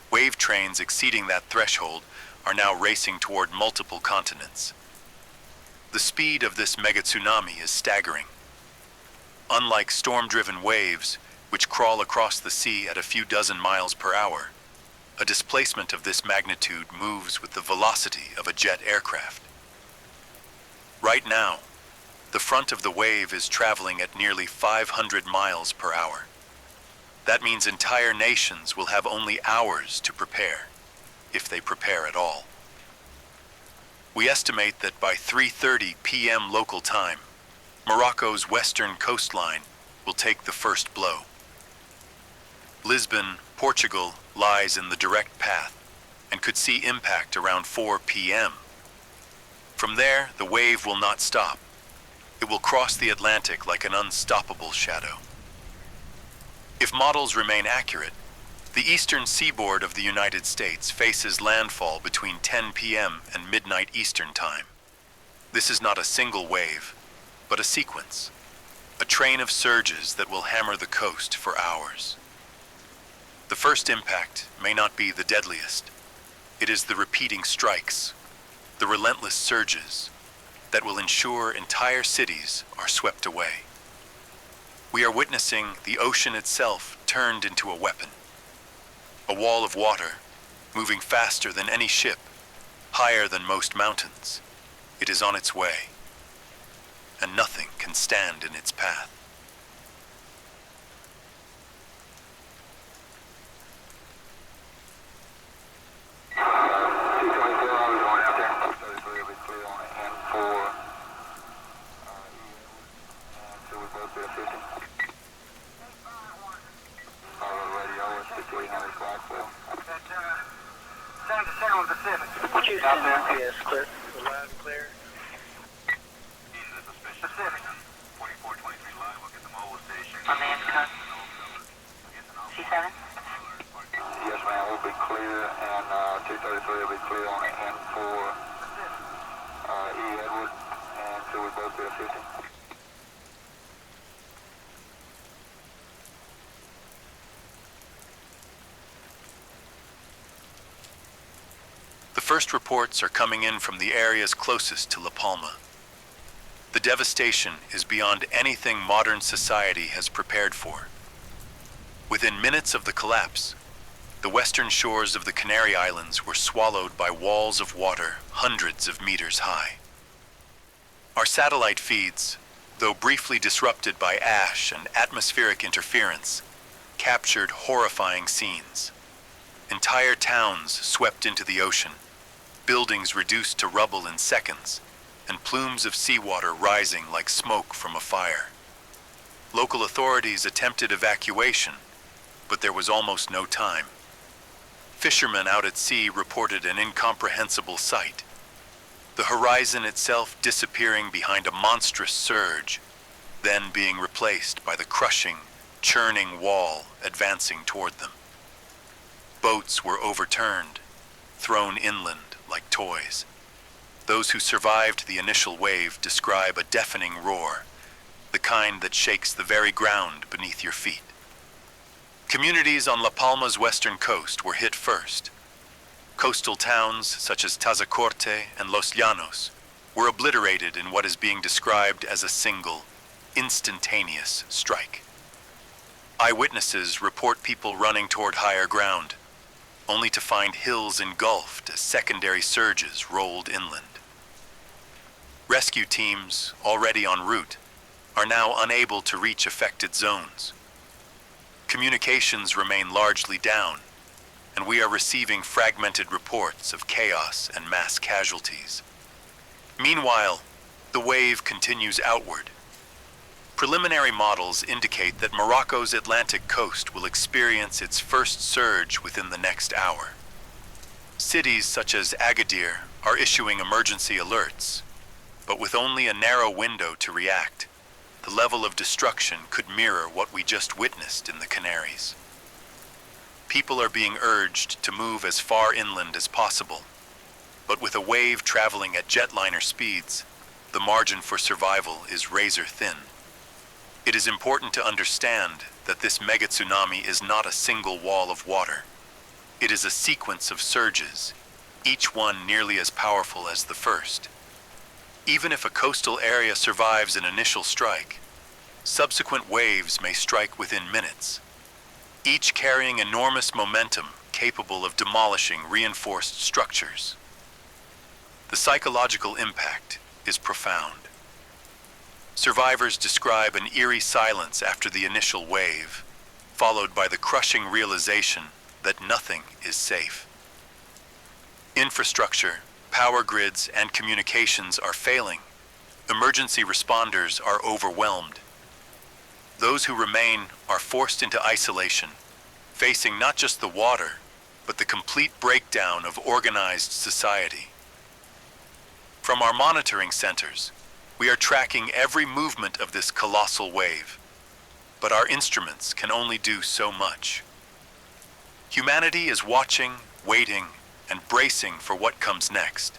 wave trains exceeding that threshold are now racing toward multiple continents. The speed of this megatsunami is staggering. Unlike storm-driven waves, which crawl across the sea at a few dozen miles per hour, a displacement of this magnitude moves with the velocity of a jet aircraft. Right now, the front of the wave is traveling at nearly 500 miles per hour. That means entire nations will have only hours to prepare, if they prepare at all. We estimate that by 3:30 p.m. local time, Morocco's western coastline will take the first blow. Lisbon, Portugal, lies in the direct path and could see impact around 4 p.m. From there, the wave will not stop. It will cross the Atlantic like an unstoppable shadow. If models remain accurate, the eastern seaboard of the United States faces landfall between 10 p.m. and midnight Eastern Time. This is not a single wave, but a sequence, a train of surges that will hammer the coast for hours. The first impact may not be the deadliest. It is the repeating strikes, the relentless surges, that will ensure entire cities are swept away. We are witnessing the ocean itself turned into a weapon. A wall of water, moving faster than any ship, higher than most mountains. It is on its way, and nothing can stand in its path. Would you send that? Yes, clear. Loud and clear. Pacific. 2423 line, look at the mobile station. America. C7? Yes, ma'am, we'll be clear, and 233 will be clear on N for E. Edward, and so we both be assisting. The first reports are coming in from the areas closest to La Palma. The devastation is beyond anything modern society has prepared for. Within minutes of the collapse, the western shores of the Canary Islands were swallowed by walls of water hundreds of meters high. Our satellite feeds, though briefly disrupted by ash and atmospheric interference, captured horrifying scenes. Entire towns swept into the ocean, buildings reduced to rubble in seconds, and plumes of seawater rising like smoke from a fire. Local authorities attempted evacuation, but there was almost no time. Fishermen out at sea reported an incomprehensible sight. The horizon itself disappearing behind a monstrous surge, then being replaced by the crushing, churning wall advancing toward them. Boats were overturned, thrown inland like toys. Those who survived the initial wave describe a deafening roar, the kind that shakes the very ground beneath your feet. Communities on La Palma's western coast were hit first. Coastal towns such as Tazacorte and Los Llanos were obliterated in what is being described as a single, instantaneous strike. Eyewitnesses report people running toward higher ground, only to find hills engulfed as secondary surges rolled inland. Rescue teams, already en route, are now unable to reach affected zones. Communications remain largely down, and we are receiving fragmented reports of chaos and mass casualties. Meanwhile, the wave continues outward. Preliminary models indicate that Morocco's Atlantic coast will experience its first surge within the next hour. Cities such as Agadir are issuing emergency alerts, but with only a narrow window to react, the level of destruction could mirror what we just witnessed in the Canaries. People are being urged to move as far inland as possible, but with a wave traveling at jetliner speeds, the margin for survival is razor thin. It is important to understand that this megatsunami is not a single wall of water. It is a sequence of surges, each one nearly as powerful as the first. Even if a coastal area survives an initial strike, subsequent waves may strike within minutes, each carrying enormous momentum capable of demolishing reinforced structures. The psychological impact is profound. Survivors describe an eerie silence after the initial wave, followed by the crushing realization that nothing is safe. Infrastructure, power grids, and communications are failing. Emergency responders are overwhelmed. Those who remain are forced into isolation, facing not just the water, but the complete breakdown of organized society. From our monitoring centers, we are tracking every movement of this colossal wave, but our instruments can only do so much. Humanity is watching, waiting, and bracing for what comes next.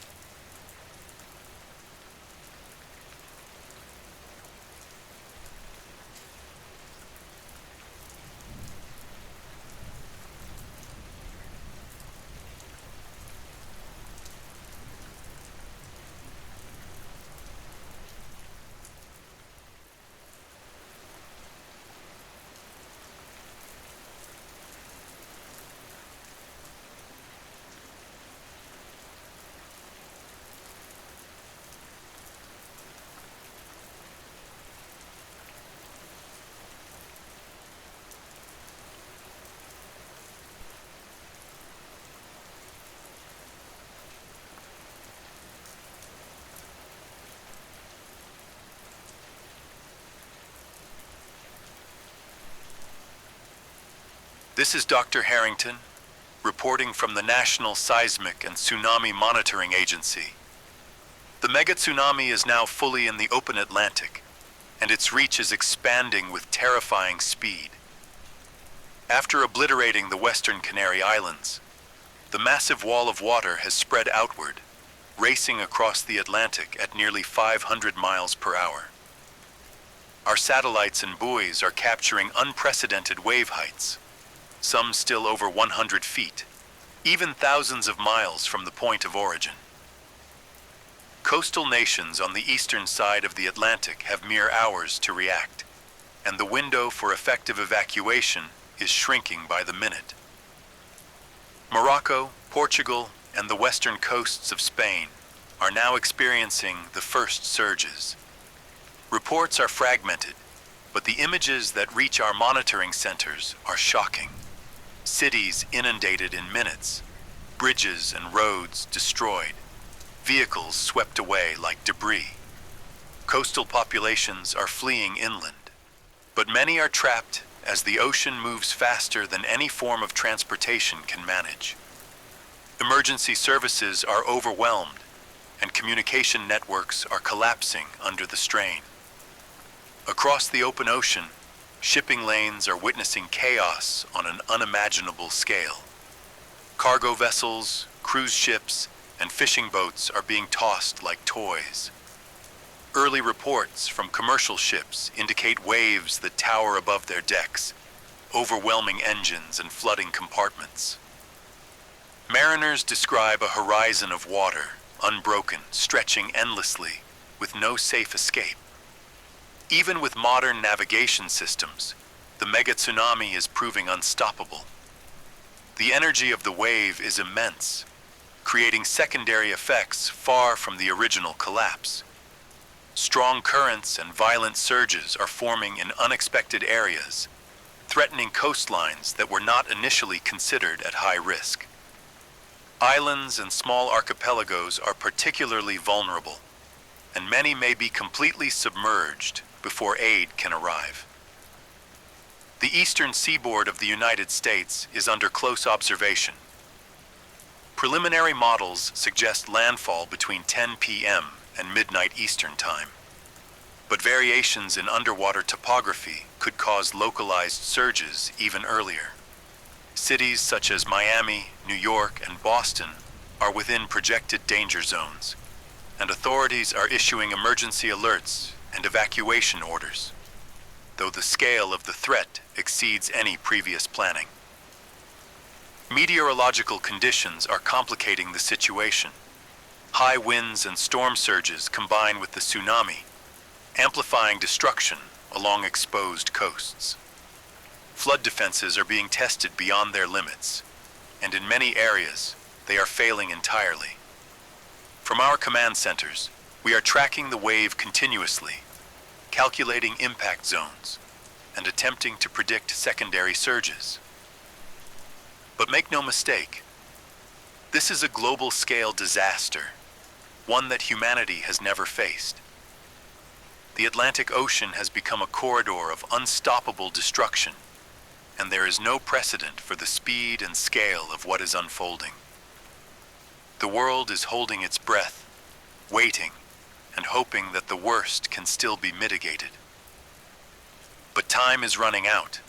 This is Dr. Harrington, reporting from the National Seismic and Tsunami Monitoring Agency. The megatsunami is now fully in the open Atlantic, and its reach is expanding with terrifying speed. After obliterating the Western Canary Islands, the massive wall of water has spread outward, racing across the Atlantic at nearly 500 miles per hour. Our satellites and buoys are capturing unprecedented wave heights, some still over 100 feet, even thousands of miles from the point of origin. Coastal nations on the eastern side of the Atlantic have mere hours to react, and the window for effective evacuation is shrinking by the minute. Morocco, Portugal, and the western coasts of Spain are now experiencing the first surges. Reports are fragmented, but the images that reach our monitoring centers are shocking. Cities inundated in minutes, bridges and roads destroyed, vehicles swept away like debris. Coastal populations are fleeing inland, but many are trapped as the ocean moves faster than any form of transportation can manage. Emergency services are overwhelmed, and communication networks are collapsing under the strain. Across the open ocean, shipping lanes are witnessing chaos on an unimaginable scale. Cargo vessels, cruise ships, and fishing boats are being tossed like toys. Early reports from commercial ships indicate waves that tower above their decks, overwhelming engines and flooding compartments. Mariners describe a horizon of water, unbroken, stretching endlessly, with no safe escape. Even with modern navigation systems, the megatsunami is proving unstoppable. The energy of the wave is immense, creating secondary effects far from the original collapse. Strong currents and violent surges are forming in unexpected areas, threatening coastlines that were not initially considered at high risk. Islands and small archipelagos are particularly vulnerable, and many may be completely submerged before aid can arrive. The eastern seaboard of the United States is under close observation. Preliminary models suggest landfall between 10 p.m. and midnight Eastern Time, but variations in underwater topography could cause localized surges even earlier. Cities such as Miami, New York, and Boston are within projected danger zones, and authorities are issuing emergency alerts and evacuation orders, though the scale of the threat exceeds any previous planning. Meteorological conditions are complicating the situation. High winds and storm surges combine with the tsunami, amplifying destruction along exposed coasts. Flood defenses are being tested beyond their limits, and in many areas, they are failing entirely. From our command centers, we are tracking the wave continuously, calculating impact zones, and attempting to predict secondary surges. But make no mistake, this is a global-scale disaster, one that humanity has never faced. The Atlantic Ocean has become a corridor of unstoppable destruction, and there is no precedent for the speed and scale of what is unfolding. The world is holding its breath, waiting, and hoping that the worst can still be mitigated. But time is running out.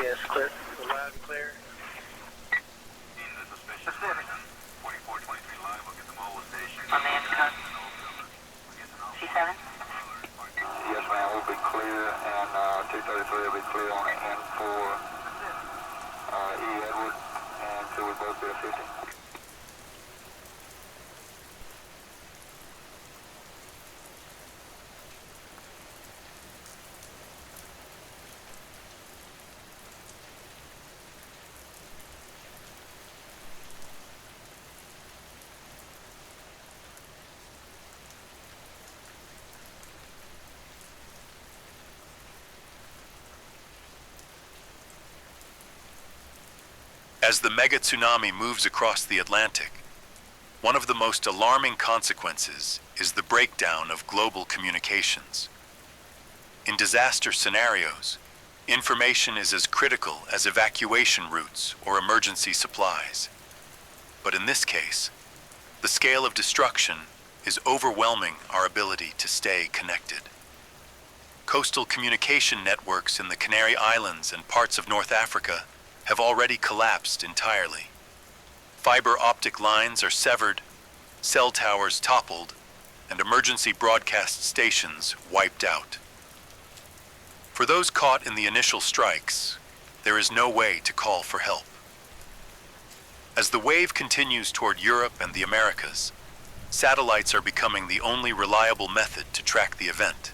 Yes, clear. Loud and clear. Pacific. On the antenna. C7? Yes, ma'am, we'll be clear, and 233 will be clear on N4 E Edward, and so we both be a 50. As the megatsunami moves across the Atlantic, one of the most alarming consequences is the breakdown of global communications. In disaster scenarios, information is as critical as evacuation routes or emergency supplies. But in this case, the scale of destruction is overwhelming our ability to stay connected. Coastal communication networks in the Canary Islands and parts of North Africa have already collapsed entirely. Fiber optic lines are severed, cell towers toppled, and emergency broadcast stations wiped out. For those caught in the initial strikes, there is no way to call for help. As the wave continues toward Europe and the Americas, satellites are becoming the only reliable method to track the event.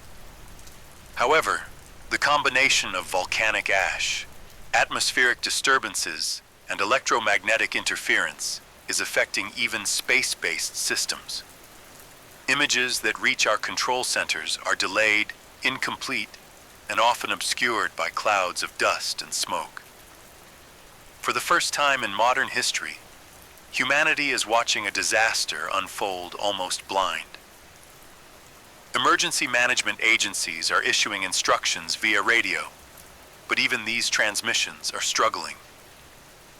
However, the combination of volcanic ash, atmospheric disturbances, and electromagnetic interference is affecting even space-based systems. Images that reach our control centers are delayed, incomplete, and often obscured by clouds of dust and smoke. For the first time in modern history, humanity is watching a disaster unfold almost blind. Emergency management agencies are issuing instructions via radio, but even these transmissions are struggling.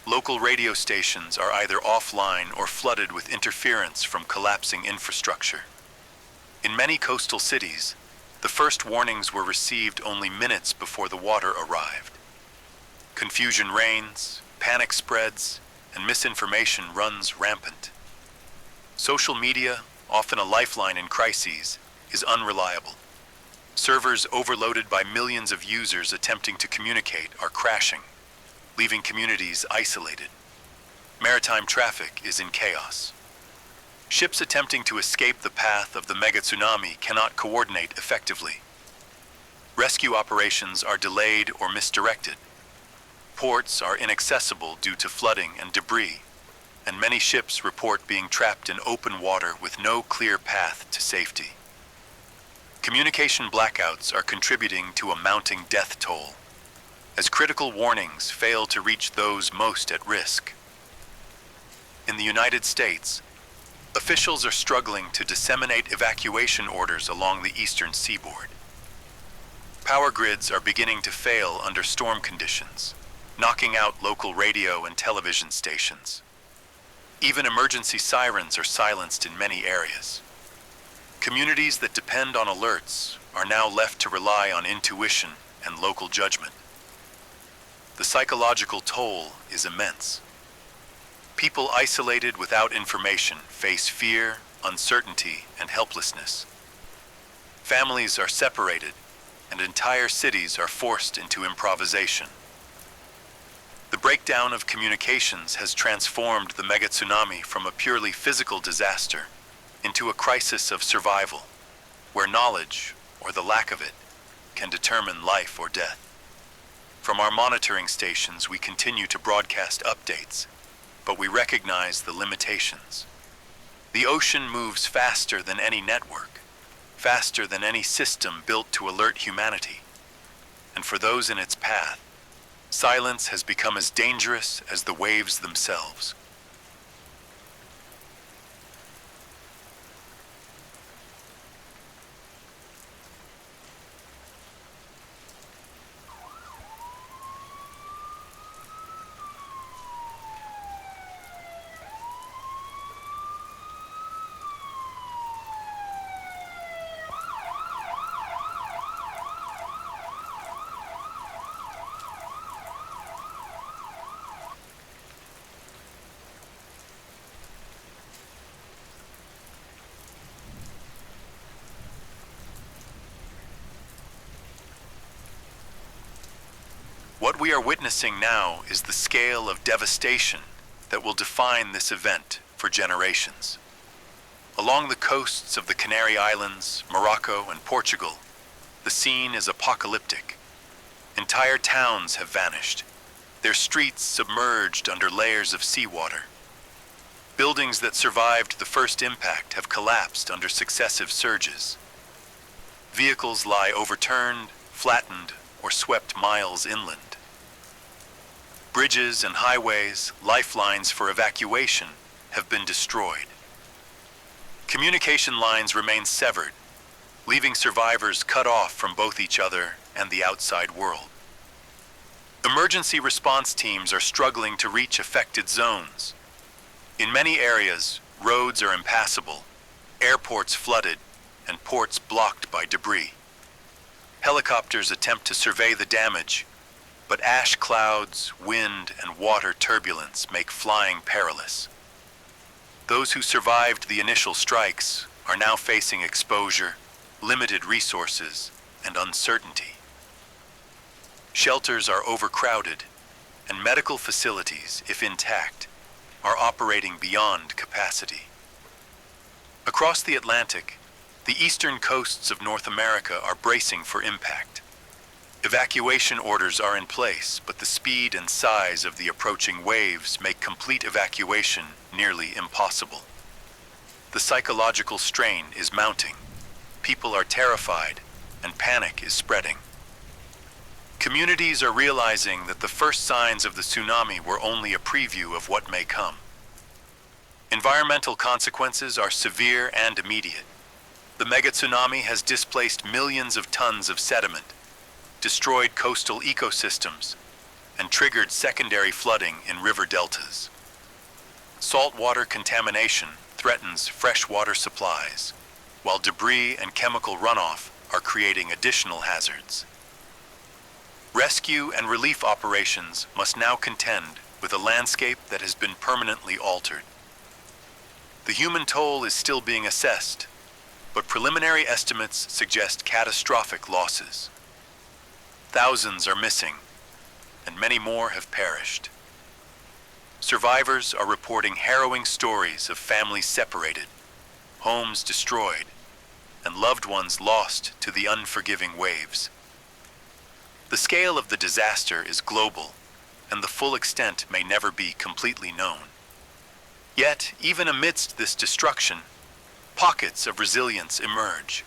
Local radio stations are either offline or flooded with interference from collapsing infrastructure. In many coastal cities, the first warnings were received only minutes before the water arrived. Confusion reigns, panic spreads, and misinformation runs rampant. Social media, often a lifeline in crises, is unreliable. Servers overloaded by millions of users attempting to communicate are crashing, leaving communities isolated. Maritime traffic is in chaos. Ships attempting to escape the path of the megatsunami cannot coordinate effectively. Rescue operations are delayed or misdirected. Ports are inaccessible due to flooding and debris, and many ships report being trapped in open water with no clear path to safety. Communication blackouts are contributing to a mounting death toll, as critical warnings fail to reach those most at risk. In the United States, officials are struggling to disseminate evacuation orders along the eastern seaboard. Power grids are beginning to fail under storm conditions, knocking out local radio and television stations. Even emergency sirens are silenced in many areas. Communities that depend on alerts are now left to rely on intuition and local judgment. The psychological toll is immense. People isolated without information face fear, uncertainty, and helplessness. Families are separated, and entire cities are forced into improvisation. The breakdown of communications has transformed the megatsunami from a purely physical disaster into a crisis of survival, where knowledge, or the lack of it, can determine life or death. From our monitoring stations, we continue to broadcast updates, but we recognize the limitations. The ocean moves faster than any network, faster than any system built to alert humanity. And for those in its path, silence has become as dangerous as the waves themselves. What we are witnessing now is the scale of devastation that will define this event for generations. Along the coasts of the Canary Islands, Morocco, and Portugal, the scene is apocalyptic. Entire towns have vanished, their streets submerged under layers of seawater. Buildings that survived the first impact have collapsed under successive surges. Vehicles lie overturned, flattened, or swept miles inland. Bridges and highways, lifelines for evacuation, have been destroyed. Communication lines remain severed, leaving survivors cut off from both each other and the outside world. Emergency response teams are struggling to reach affected zones. In many areas, roads are impassable, airports flooded, and ports blocked by debris. Helicopters attempt to survey the damage, but ash clouds, wind, and water turbulence make flying perilous. Those who survived the initial strikes are now facing exposure, limited resources, and uncertainty. Shelters are overcrowded, and medical facilities, if intact, are operating beyond capacity. Across the Atlantic, the eastern coasts of North America are bracing for impact. Evacuation orders are in place, but the speed and size of the approaching waves make complete evacuation nearly impossible. The psychological strain is mounting. People are terrified, and panic is spreading. Communities are realizing that the first signs of the tsunami were only a preview of what may come. Environmental consequences are severe and immediate. The megatsunami has displaced millions of tons of sediment, destroyed coastal ecosystems, and triggered secondary flooding in river deltas. Saltwater contamination threatens freshwater supplies, while debris and chemical runoff are creating additional hazards. Rescue and relief operations must now contend with a landscape that has been permanently altered. The human toll is still being assessed, but preliminary estimates suggest catastrophic losses. Thousands are missing, and many more have perished. Survivors are reporting harrowing stories of families separated, homes destroyed, and loved ones lost to the unforgiving waves. The scale of the disaster is global, and the full extent may never be completely known. Yet, even amidst this destruction, pockets of resilience emerge.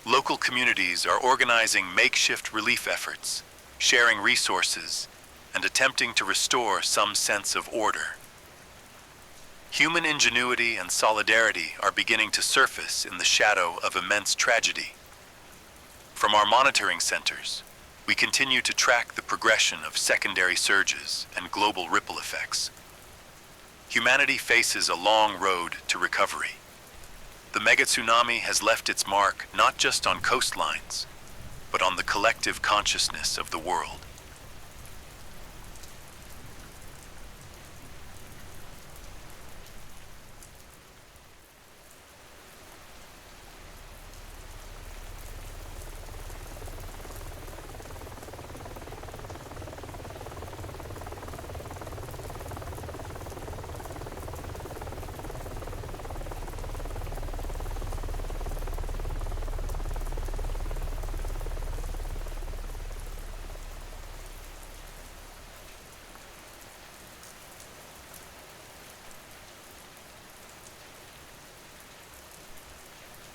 Local communities are organizing makeshift relief efforts, sharing resources, and attempting to restore some sense of order. Human ingenuity and solidarity are beginning to surface in the shadow of immense tragedy. From our monitoring centers, we continue to track the progression of secondary surges and global ripple effects. Humanity faces a long road to recovery. The megatsunami has left its mark not just on coastlines, but on the collective consciousness of the world.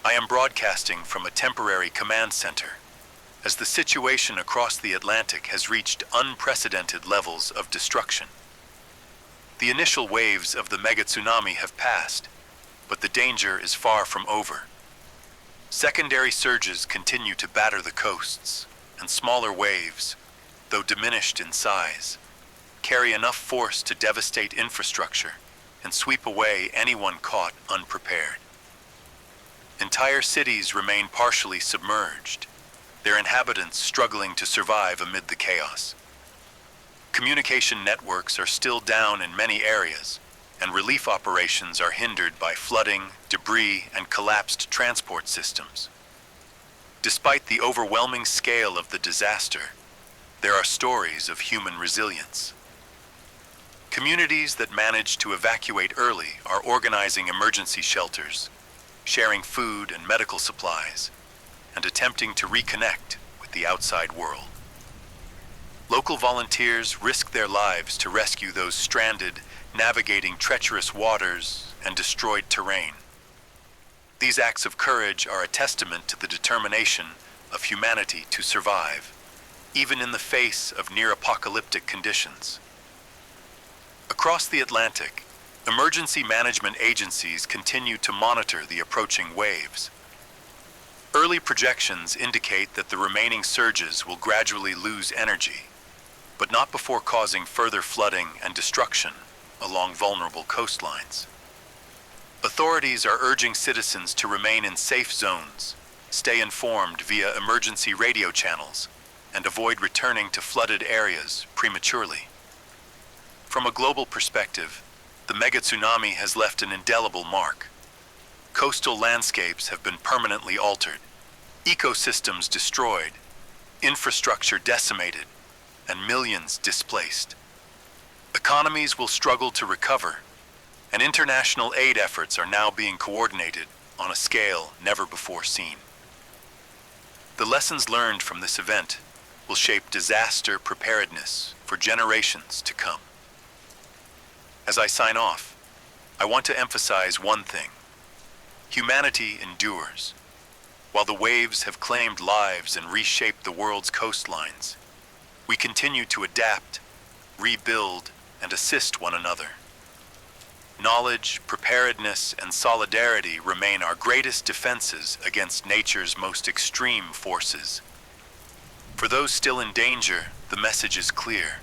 I am broadcasting from a temporary command center, as the situation across the Atlantic has reached unprecedented levels of destruction. The initial waves of the megatsunami have passed, but the danger is far from over. Secondary surges continue to batter the coasts, and smaller waves, though diminished in size, carry enough force to devastate infrastructure and sweep away anyone caught unprepared. Entire cities remain partially submerged, their inhabitants struggling to survive amid the chaos. Communication networks are still down in many areas, and relief operations are hindered by flooding, debris, and collapsed transport systems. Despite the overwhelming scale of the disaster, there are stories of human resilience. Communities that managed to evacuate early are organizing emergency shelters, sharing food and medical supplies, and attempting to reconnect with the outside world. Local volunteers risk their lives to rescue those stranded, navigating treacherous waters and destroyed terrain. These acts of courage are a testament to the determination of humanity to survive, even in the face of near-apocalyptic conditions. Across the Atlantic, emergency management agencies continue to monitor the approaching waves. Early projections indicate that the remaining surges will gradually lose energy, but not before causing further flooding and destruction along vulnerable coastlines. Authorities are urging citizens to remain in safe zones, stay informed via emergency radio channels, and avoid returning to flooded areas prematurely. From a global perspective, the megatsunami has left an indelible mark. Coastal landscapes have been permanently altered, ecosystems destroyed, infrastructure decimated, and millions displaced. Economies will struggle to recover, and international aid efforts are now being coordinated on a scale never before seen. The lessons learned from this event will shape disaster preparedness for generations to come. As I sign off, I want to emphasize one thing. Humanity endures. While the waves have claimed lives and reshaped the world's coastlines, we continue to adapt, rebuild, and assist one another. Knowledge, preparedness, and solidarity remain our greatest defenses against nature's most extreme forces. For those still in danger, the message is clear.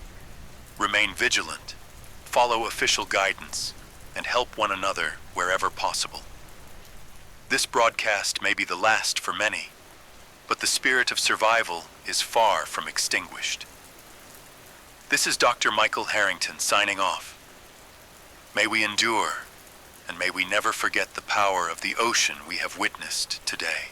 Remain vigilant, follow official guidance, and help one another wherever possible. This broadcast may be the last for many, but the spirit of survival is far from extinguished. This is Dr. Michael Harrington signing off. May we endure, and may we never forget the power of the ocean we have witnessed today.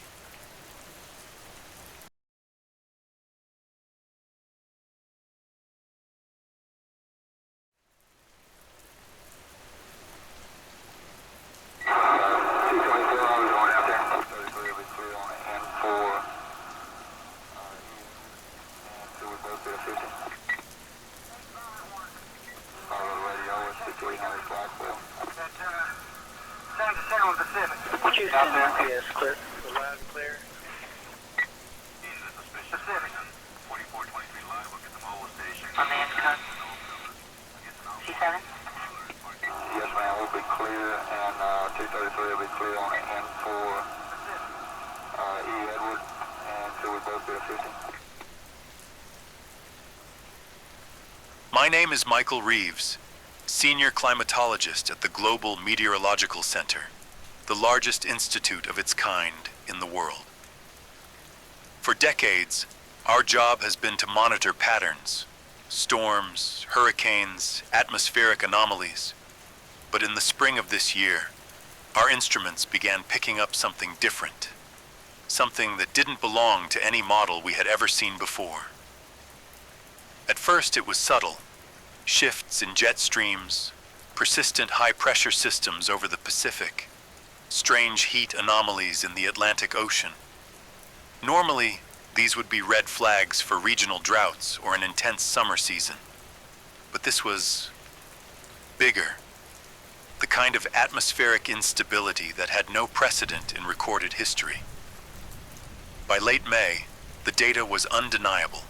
Houston, NPS, clear. Loud and clear. Pacific. Command cut. C7? Yes, ma'am, we'll be clear, and 233 will be clear on it, and for E. Edward, and so we both be at 50. My name is Michael Reeves, senior climatologist at the Global Meteorological Center, the largest institute of its kind in the world. For decades, our job has been to monitor patterns, storms, hurricanes, atmospheric anomalies. But in the spring of this year, our instruments began picking up something different, something that didn't belong to any model we had ever seen before. At first it was subtle, shifts in jet streams, persistent high-pressure systems over the Pacific, strange heat anomalies in the Atlantic Ocean. Normally, these would be red flags for regional droughts or an intense summer season. But this was bigger, the kind of atmospheric instability that had no precedent in recorded history. By late May, the data was undeniable.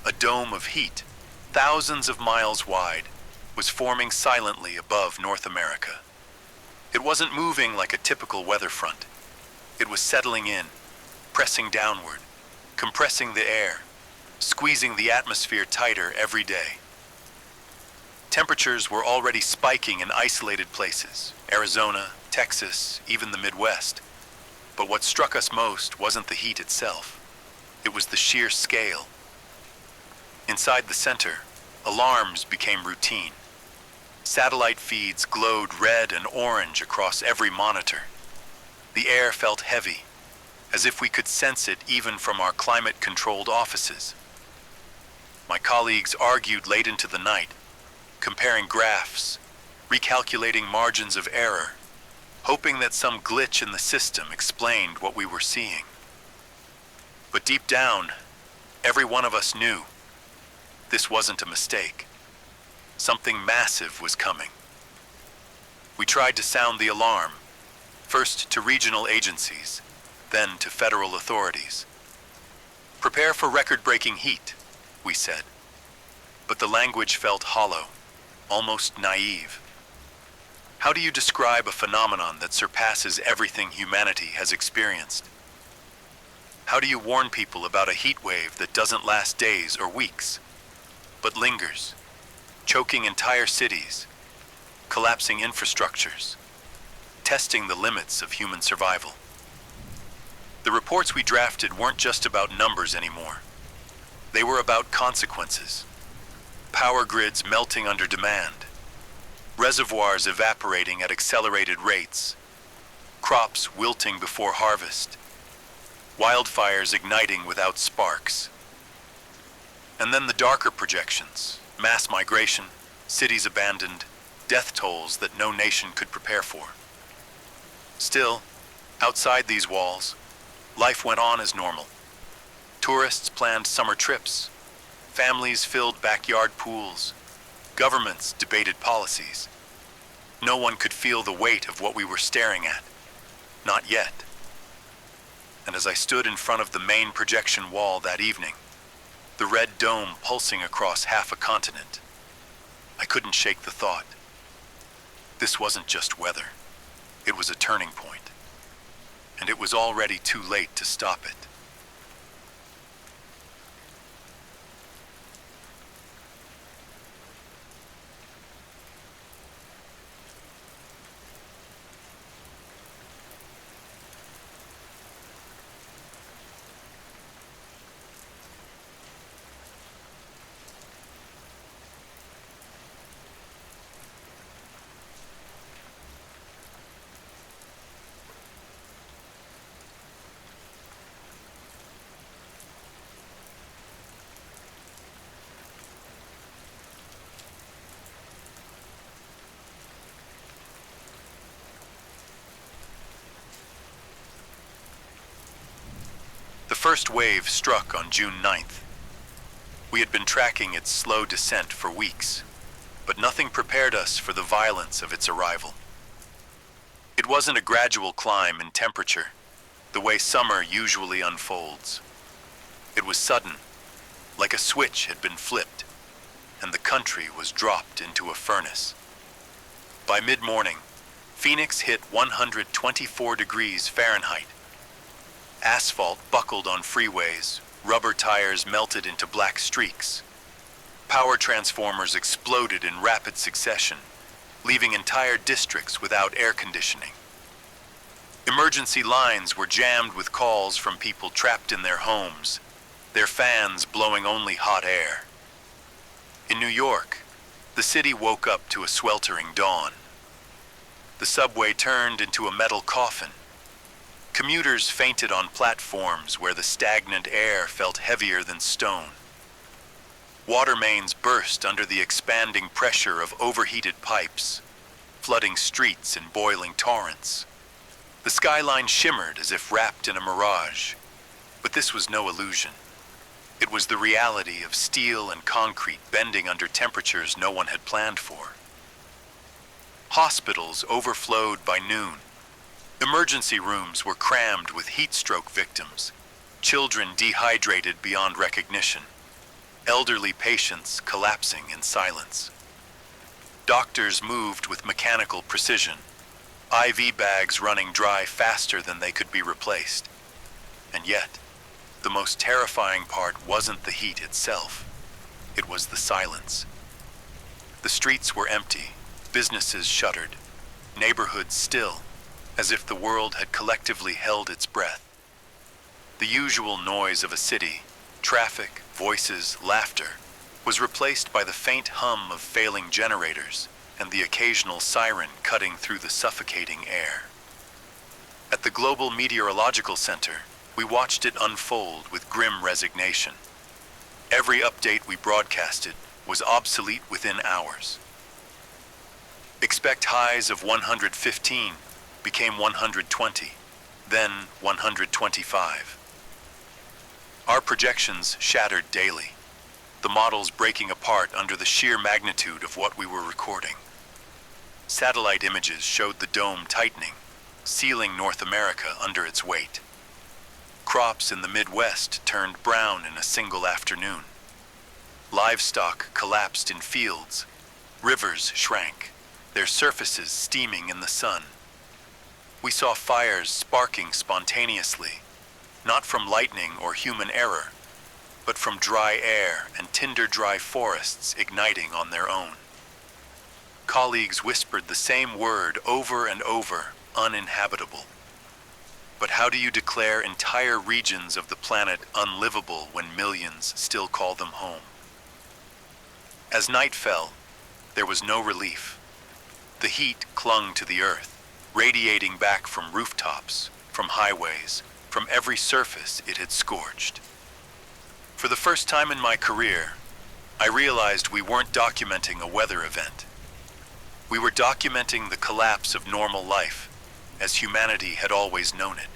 A dome of heat, thousands of miles wide, was forming silently above North America. It wasn't moving like a typical weather front. It was settling in, pressing downward, compressing the air, squeezing the atmosphere tighter every day. Temperatures were already spiking in isolated places, Arizona, Texas, even the Midwest. But what struck us most wasn't the heat itself. It was the sheer scale. Inside the center, alarms became routine. Satellite feeds glowed red and orange across every monitor. The air felt heavy, as if we could sense it even from our climate-controlled offices. My colleagues argued late into the night, comparing graphs, recalculating margins of error, hoping that some glitch in the system explained what we were seeing. But deep down, every one of us knew this wasn't a mistake. Something massive was coming. We tried to sound the alarm, first to regional agencies, then to federal authorities. Prepare for record-breaking heat, we said. But the language felt hollow, almost naive. How do you describe a phenomenon that surpasses everything humanity has experienced? How do you warn people about a heat wave that doesn't last days or weeks, but lingers, choking entire cities, collapsing infrastructures, testing the limits of human survival? The reports we drafted weren't just about numbers anymore. They were about consequences. Power grids melting under demand, reservoirs evaporating at accelerated rates, crops wilting before harvest, wildfires igniting without sparks. And then the darker projections: mass migration, cities abandoned, death tolls that no nation could prepare for. Still, outside these walls, life went on as normal. Tourists planned summer trips, families filled backyard pools, governments debated policies. No one could feel the weight of what we were staring at. Not yet. And as I stood in front of the main projection wall that evening, the red dome pulsing across half a continent, I couldn't shake the thought. This wasn't just weather. It was a turning point. And it was already too late to stop it. first wave struck on June 9th. We had been tracking its slow descent for weeks, but nothing prepared us for the violence of its arrival. It wasn't a gradual climb in temperature, the way summer usually unfolds. It was sudden, like a switch had been flipped, and the country was dropped into a furnace. By mid-morning, Phoenix hit 124 degrees Fahrenheit. Asphalt buckled on freeways, rubber tires melted into black streaks. Power transformers exploded in rapid succession, leaving entire districts without air conditioning. Emergency lines were jammed with calls from people trapped in their homes, their fans blowing only hot air. In New York, the city woke up to a sweltering dawn. The subway turned into a metal coffin. Commuters fainted on platforms where the stagnant air felt heavier than stone. Water mains burst under the expanding pressure of overheated pipes, flooding streets in boiling torrents. The skyline shimmered as if wrapped in a mirage, but this was no illusion. It was the reality of steel and concrete bending under temperatures no one had planned for. Hospitals overflowed by noon. Emergency rooms were crammed with heat stroke victims, children dehydrated beyond recognition, elderly patients collapsing in silence. Doctors moved with mechanical precision, IV bags running dry faster than they could be replaced. And yet, the most terrifying part wasn't the heat itself. It was the silence. The streets were empty, businesses shuttered, neighborhoods still, as if the world had collectively held its breath. The usual noise of a city, traffic, voices, laughter, was replaced by the faint hum of failing generators and the occasional siren cutting through the suffocating air. At the Global Meteorological Center, we watched it unfold with grim resignation. Every update we broadcasted was obsolete within hours. Expect highs of 115 became 120, then 125. Our projections shattered daily, the models breaking apart under the sheer magnitude of what we were recording. Satellite images showed the dome tightening, sealing North America under its weight. Crops in the Midwest turned brown in a single afternoon. Livestock collapsed in fields. Rivers shrank, their surfaces steaming in the sun. We saw fires sparking spontaneously, not from lightning or human error, but from dry air and tinder-dry forests igniting on their own. Colleagues whispered the same word over and over, uninhabitable. But how do you declare entire regions of the planet unlivable when millions still call them home? As night fell, there was no relief. The heat clung to the earth, radiating back from rooftops, from highways, from every surface it had scorched. For the first time in my career, I realized we weren't documenting a weather event. We were documenting the collapse of normal life, as humanity had always known it.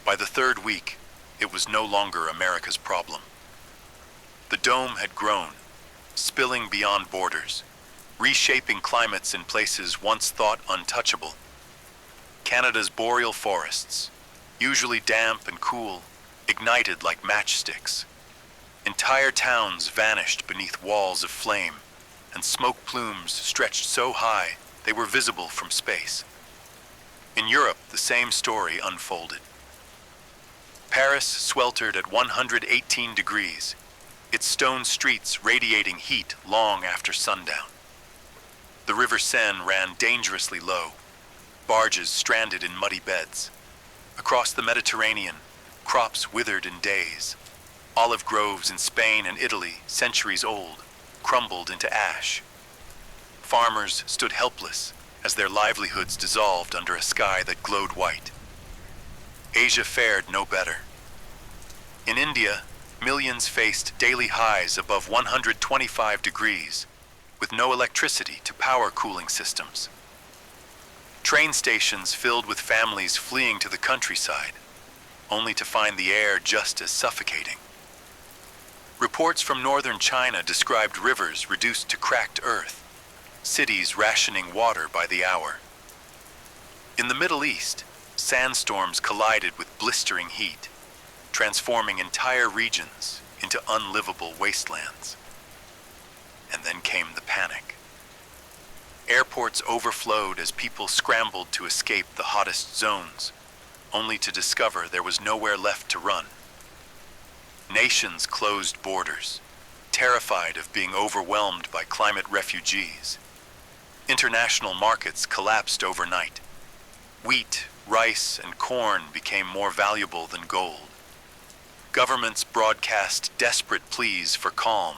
By the third week, it was no longer America's problem. The dome had grown, spilling beyond borders, reshaping climates in places once thought untouchable. Canada's boreal forests, usually damp and cool, ignited like matchsticks. Entire towns vanished beneath walls of flame, and smoke plumes stretched so high they were visible from space. In Europe, the same story unfolded. Paris sweltered at 118 degrees, its stone streets radiating heat long after sundown. The River Seine ran dangerously low, barges stranded in muddy beds. Across the Mediterranean, crops withered in days. Olive groves in Spain and Italy, centuries old, crumbled into ash. Farmers stood helpless as their livelihoods dissolved under a sky that glowed white. Asia fared no better. In India, millions faced daily highs above 125 degrees, with no electricity to power cooling systems. Train stations filled with families fleeing to the countryside, only to find the air just as suffocating. Reports from northern China described rivers reduced to cracked earth, cities rationing water by the hour. In the Middle East, sandstorms collided with blistering heat, transforming entire regions into unlivable wastelands. And then came the panic. Airports overflowed as people scrambled to escape the hottest zones, only to discover there was nowhere left to run. Nations closed borders, terrified of being overwhelmed by climate refugees. International markets collapsed overnight. Wheat, rice, and corn became more valuable than gold. Governments broadcast desperate pleas for calm,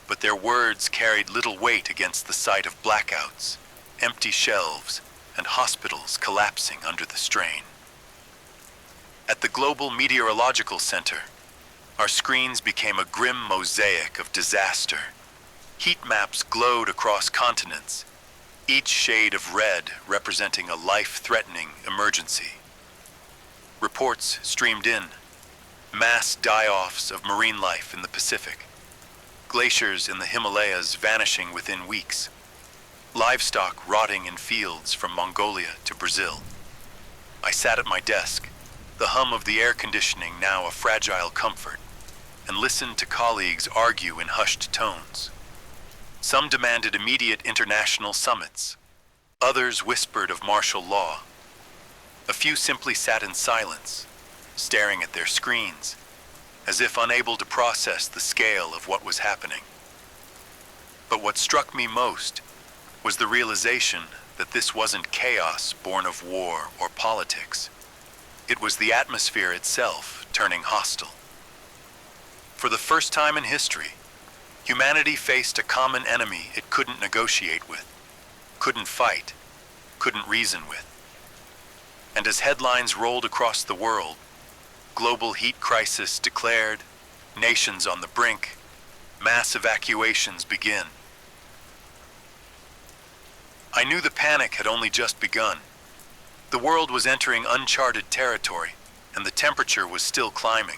but their words carried little weight against the sight of blackouts, empty shelves, and hospitals collapsing under the strain. At the Global Meteorological Center, our screens became a grim mosaic of disaster. Heat maps glowed across continents, each shade of red representing a life-threatening emergency. Reports streamed in, mass die-offs of marine life in the Pacific, glaciers in the Himalayas vanishing within weeks, livestock rotting in fields from Mongolia to Brazil. I sat at my desk, the hum of the air conditioning now a fragile comfort, and listened to colleagues argue in hushed tones. Some demanded immediate international summits. Others whispered of martial law. A few simply sat in silence, staring at their screens, as if unable to process the scale of what was happening. But what struck me most was the realization that this wasn't chaos born of war or politics. It was the atmosphere itself turning hostile. For the first time in history, humanity faced a common enemy it couldn't negotiate with, couldn't fight, couldn't reason with. And as headlines rolled across the world, global heat crisis declared, nations on the brink, mass evacuations begin. I knew the panic had only just begun. The world was entering uncharted territory, and the temperature was still climbing.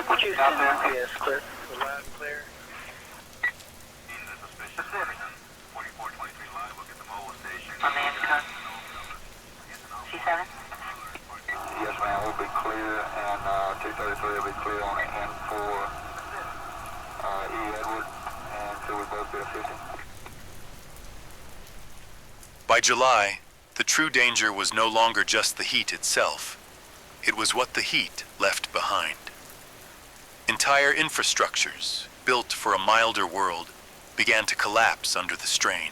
Would you send GPS clear? Loud and clear. Pacific. On the intercom. C7? Yes, ma'am, we'll be clear, and 233 will be clear on N4 E Edward, and so we both be efficient. By July, the true danger was no longer just the heat itself. It was what the heat left behind. Entire infrastructures, built for a milder world, began to collapse under the strain.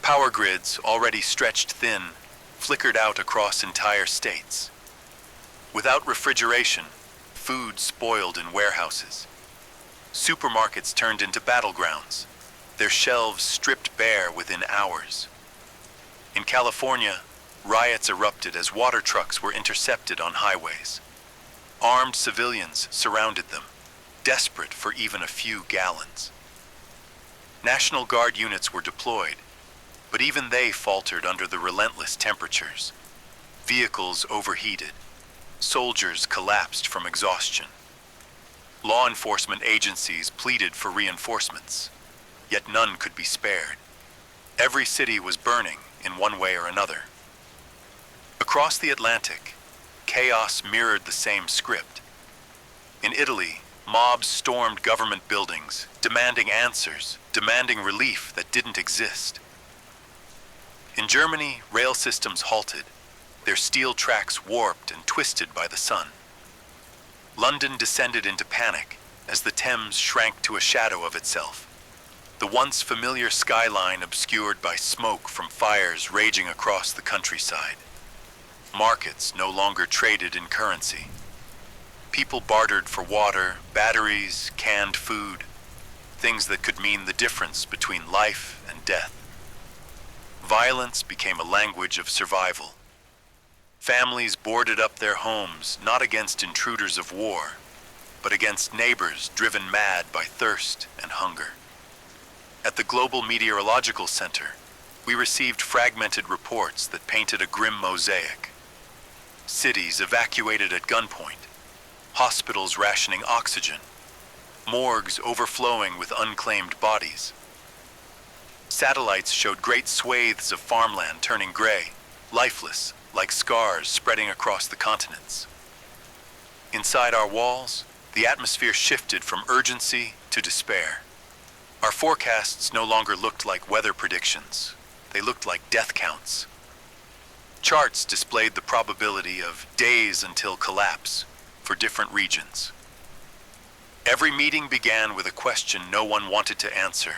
Power grids, already stretched thin, flickered out across entire states. Without refrigeration, food spoiled in warehouses. Supermarkets turned into battlegrounds, their shelves stripped bare within hours. In California, riots erupted as water trucks were intercepted on highways. Armed civilians surrounded them, desperate for even a few gallons. National Guard units were deployed, but even they faltered under the relentless temperatures. Vehicles overheated. Soldiers collapsed from exhaustion. Law enforcement agencies pleaded for reinforcements, yet none could be spared. Every city was burning in one way or another. Across the Atlantic, chaos mirrored the same script. In Italy, mobs stormed government buildings, demanding answers, demanding relief that didn't exist. In Germany, rail systems halted, their steel tracks warped and twisted by the sun. London descended into panic as the Thames shrank to a shadow of itself, the once familiar skyline obscured by smoke from fires raging across the countryside. Markets no longer traded in currency. People bartered for water, batteries, canned food, things that could mean the difference between life and death. Violence became a language of survival. Families boarded up their homes not against intruders of war, but against neighbors driven mad by thirst and hunger. At the Global Meteorological Center, we received fragmented reports that painted a grim mosaic. Cities evacuated at gunpoint, hospitals rationing oxygen, morgues overflowing with unclaimed bodies. Satellites showed great swathes of farmland turning gray, lifeless, like scars spreading across the continents. Inside our walls, the atmosphere shifted from urgency to despair. Our forecasts no longer looked like weather predictions. They looked like death counts. Charts displayed the probability of days until collapse for different regions. Every meeting began with a question no one wanted to answer.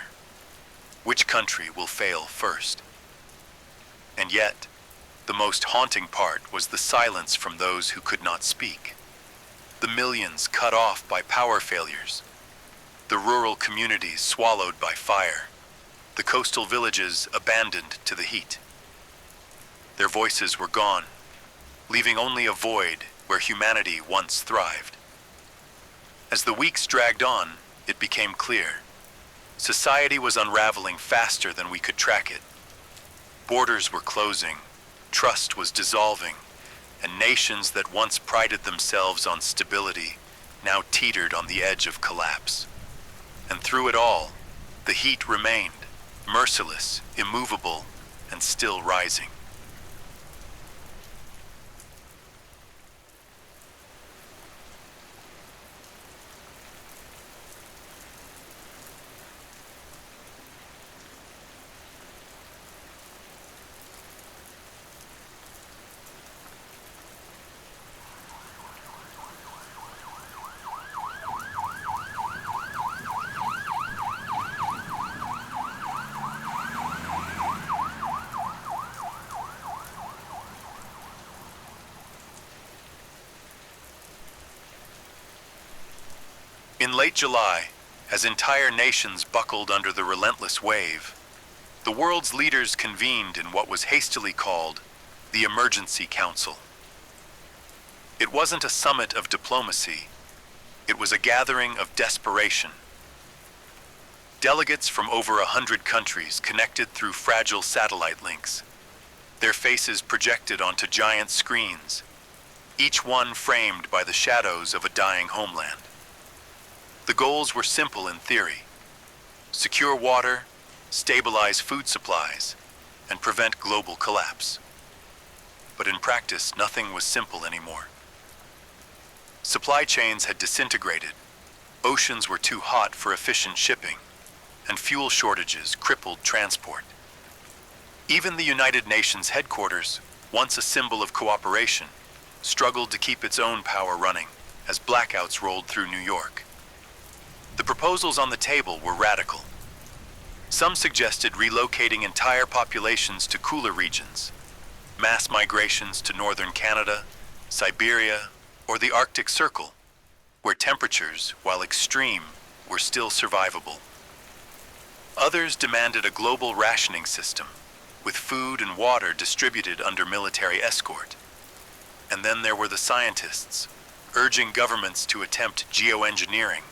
Which country will fail first? And yet, the most haunting part was the silence from those who could not speak. The millions cut off by power failures. The rural communities swallowed by fire. The coastal villages abandoned to the heat. Their voices were gone, leaving only a void where humanity once thrived. As the weeks dragged on, it became clear. Society was unraveling faster than we could track it. Borders were closing, trust was dissolving, and nations that once prided themselves on stability now teetered on the edge of collapse. And through it all, the heat remained, merciless, immovable, and still rising. In late July, as entire nations buckled under the relentless wave, the world's leaders convened in what was hastily called the Emergency Council. It wasn't a summit of diplomacy, it was a gathering of desperation. Delegates from over 100 countries connected through fragile satellite links, their faces projected onto giant screens, each one framed by the shadows of a dying homeland. The goals were simple in theory: secure water, stabilize food supplies, and prevent global collapse. But in practice, nothing was simple anymore. Supply chains had disintegrated, oceans were too hot for efficient shipping, and fuel shortages crippled transport. Even the United Nations headquarters, once a symbol of cooperation, struggled to keep its own power running as blackouts rolled through New York. The proposals on the table were radical. Some suggested relocating entire populations to cooler regions, mass migrations to northern Canada, Siberia, or the Arctic Circle, where temperatures, while extreme, were still survivable. Others demanded a global rationing system, with food and water distributed under military escort. And then there were the scientists, urging governments to attempt geoengineering,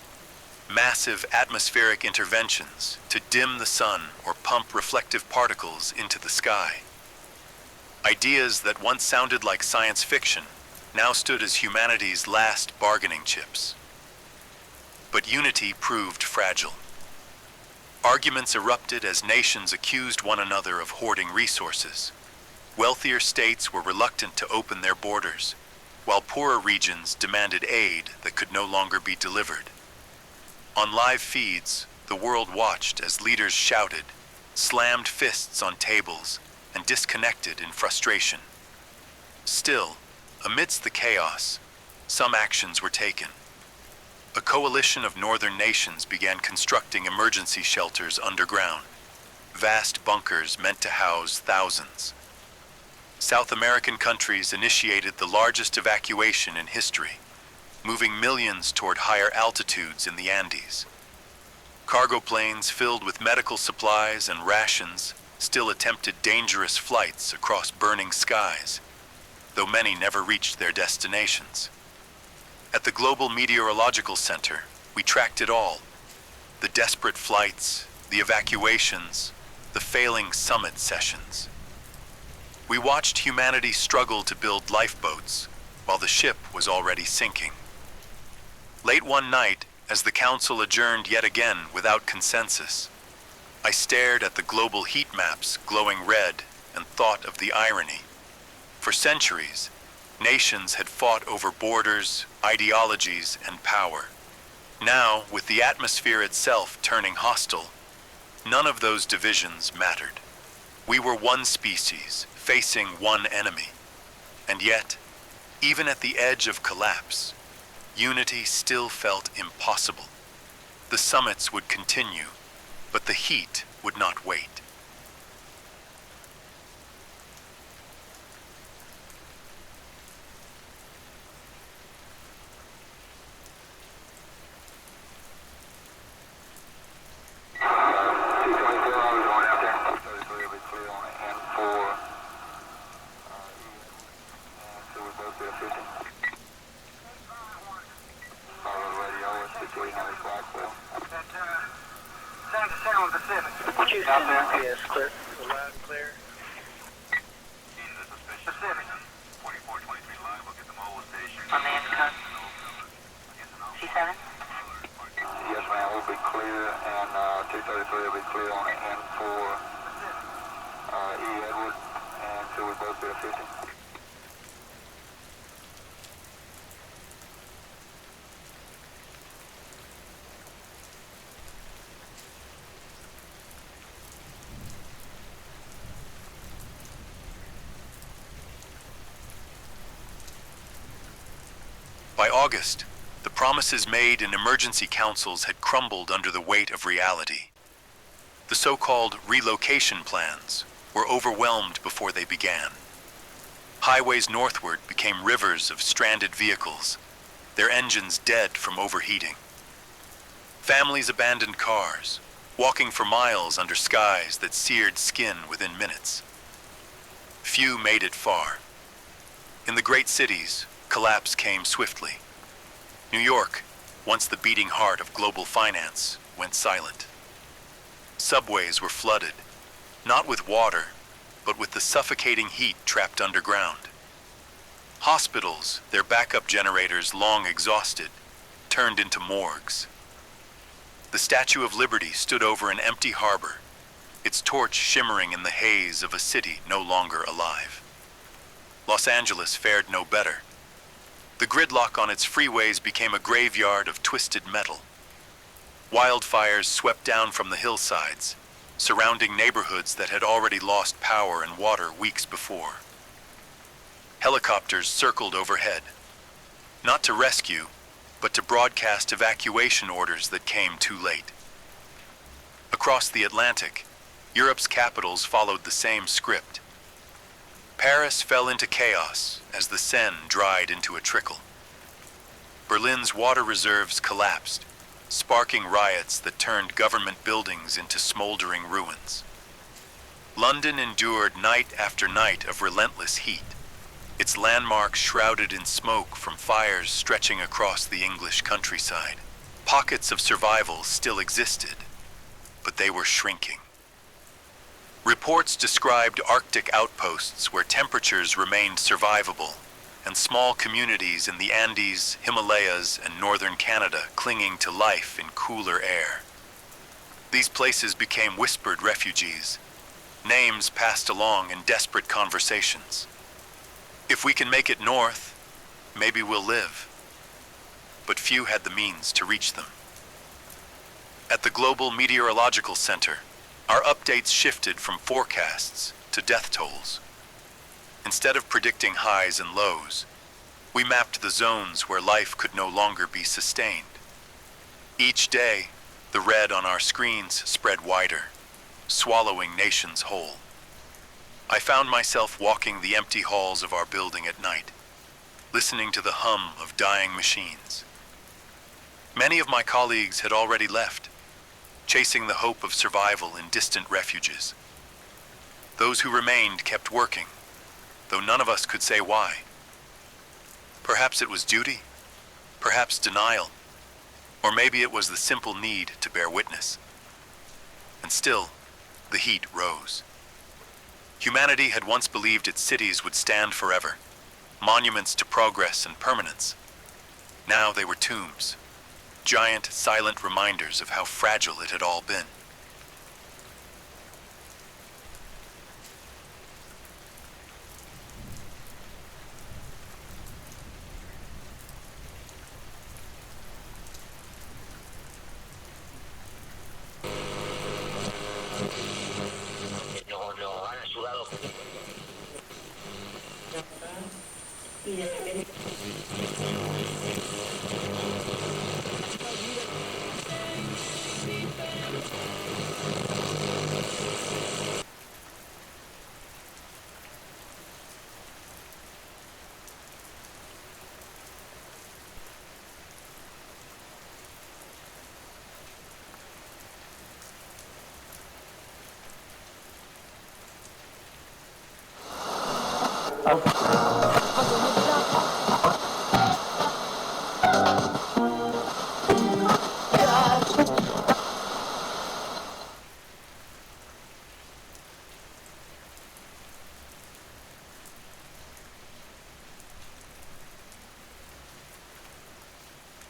massive atmospheric interventions to dim the sun or pump reflective particles into the sky. Ideas that once sounded like science fiction now stood as humanity's last bargaining chips. But unity proved fragile. Arguments erupted as nations accused one another of hoarding resources. Wealthier states were reluctant to open their borders, while poorer regions demanded aid that could no longer be delivered. On live feeds, the world watched as leaders shouted, slammed fists on tables, and disconnected in frustration. Still, amidst the chaos, some actions were taken. A coalition of northern nations began constructing emergency shelters underground, vast bunkers meant to house thousands. South American countries initiated the largest evacuation in history, moving millions toward higher altitudes in the Andes. Cargo planes filled with medical supplies and rations still attempted dangerous flights across burning skies, though many never reached their destinations. At the Global Meteorological Center, we tracked it all: the desperate flights, the evacuations, the failing summit sessions. We watched humanity struggle to build lifeboats while the ship was already sinking. Late one night, as the council adjourned yet again without consensus, I stared at the global heat maps glowing red and thought of the irony. For centuries, nations had fought over borders, ideologies, and power. Now, with the atmosphere itself turning hostile, none of those divisions mattered. We were one species, facing one enemy. And yet, even at the edge of collapse, unity still felt impossible. The summits would continue, but the heat would not wait. Out there? Yes, clear. Loud and clear. Pacific. 4423 live, look at the mobile station. America. C7? Yes, ma'am, we'll be clear, and 233 will be clear on N4 E Edward, and so we both be efficient. By August, the promises made in emergency councils had crumbled under the weight of reality. The so-called relocation plans were overwhelmed before they began. Highways northward became rivers of stranded vehicles, their engines dead from overheating. Families abandoned cars, walking for miles under skies that seared skin within minutes. Few made it far. In the great cities, collapse came swiftly. New York, once the beating heart of global finance, went silent. Subways were flooded, not with water, but with the suffocating heat trapped underground. Hospitals, their backup generators long exhausted, turned into morgues. The Statue of Liberty stood over an empty harbor, its torch shimmering in the haze of a city no longer alive. Los Angeles fared no better. The gridlock on its freeways became a graveyard of twisted metal. Wildfires swept down from the hillsides, surrounding neighborhoods that had already lost power and water weeks before. Helicopters circled overhead, not to rescue, but to broadcast evacuation orders that came too late. Across the Atlantic, Europe's capitals followed the same script. Paris fell into chaos as the Seine dried into a trickle. Berlin's water reserves collapsed, sparking riots that turned government buildings into smoldering ruins. London endured night after night of relentless heat, its landmarks shrouded in smoke from fires stretching across the English countryside. Pockets of survival still existed, but they were shrinking. Reports described Arctic outposts where temperatures remained survivable, and small communities in the Andes, Himalayas, and northern Canada clinging to life in cooler air. These places became whispered refugees, names passed along in desperate conversations. If we can make it north, maybe we'll live. But few had the means to reach them. At the Global Meteorological Center, our updates shifted from forecasts to death tolls. Instead of predicting highs and lows, we mapped the zones where life could no longer be sustained. Each day, the red on our screens spread wider, swallowing nations whole. I found myself walking the empty halls of our building at night, listening to the hum of dying machines. Many of my colleagues had already left, chasing the hope of survival in distant refuges. Those who remained kept working, though none of us could say why. Perhaps it was duty, perhaps denial, or maybe it was the simple need to bear witness. And still, the heat rose. Humanity had once believed its cities would stand forever, monuments to progress and permanence. Now they were tombs, giant, silent reminders of how fragile it had all been. Lo han ayudado.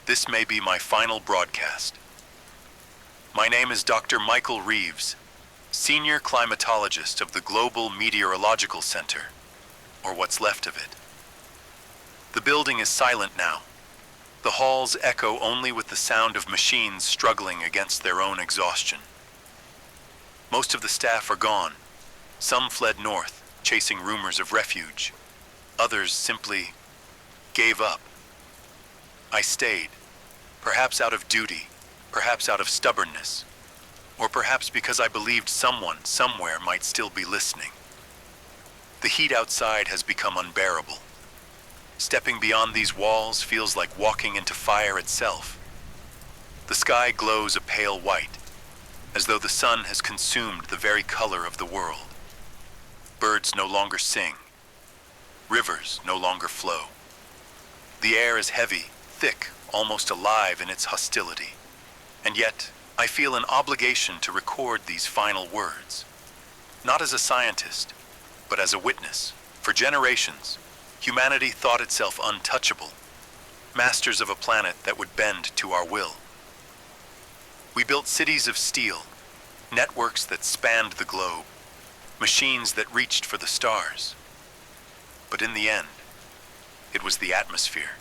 This may be my final broadcast. My name is Dr. Michael Reeves, Senior Climatologist of the Global Meteorological Center, or what's left of it. The building is silent now. The halls echo only with the sound of machines struggling against their own exhaustion. Most of the staff are gone. Some fled north, chasing rumors of refuge. Others simply gave up. I stayed, perhaps out of duty, perhaps out of stubbornness, or perhaps because I believed someone somewhere might still be listening. The heat outside has become unbearable. Stepping beyond these walls feels like walking into fire itself. The sky glows a pale white, as though the sun has consumed the very color of the world. Birds no longer sing. Rivers no longer flow. The air is heavy, thick, almost alive in its hostility. And yet, I feel an obligation to record these final words. Not as a scientist, but as a witness. For generations, humanity thought itself untouchable, masters of a planet that would bend to our will. We built cities of steel, networks that spanned the globe, machines that reached for the stars. But in the end, it was the atmosphere,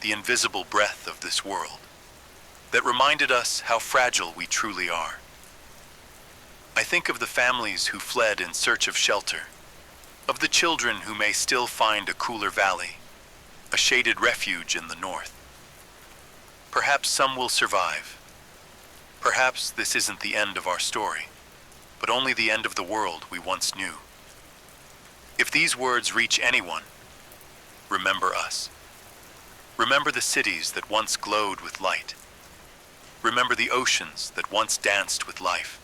the invisible breath of this world, that reminded us how fragile we truly are. I think of the families who fled in search of shelter, of the children who may still find a cooler valley, a shaded refuge in the north. Perhaps some will survive. Perhaps this isn't the end of our story, but only the end of the world we once knew. If these words reach anyone, remember us. Remember the cities that once glowed with light. Remember the oceans that once danced with life.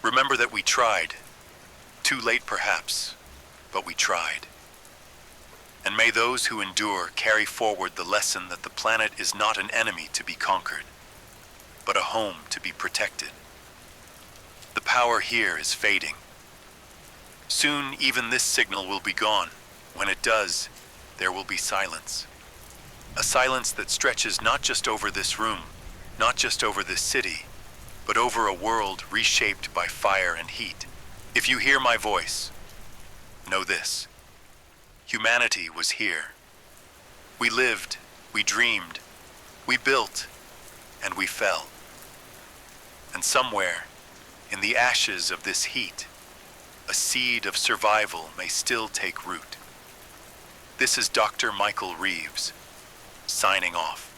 Remember that we tried. Too late perhaps, but we tried. And may those who endure carry forward the lesson that the planet is not an enemy to be conquered, but a home to be protected. The power here is fading. Soon even this signal will be gone. When it does, there will be silence. A silence that stretches not just over this room, not just over this city, but over a world reshaped by fire and heat. If you hear my voice, know this: humanity was here. We lived, we dreamed, we built, and we fell. And somewhere, in the ashes of this heat, a seed of survival may still take root. This is Dr. Michael Reeves, signing off.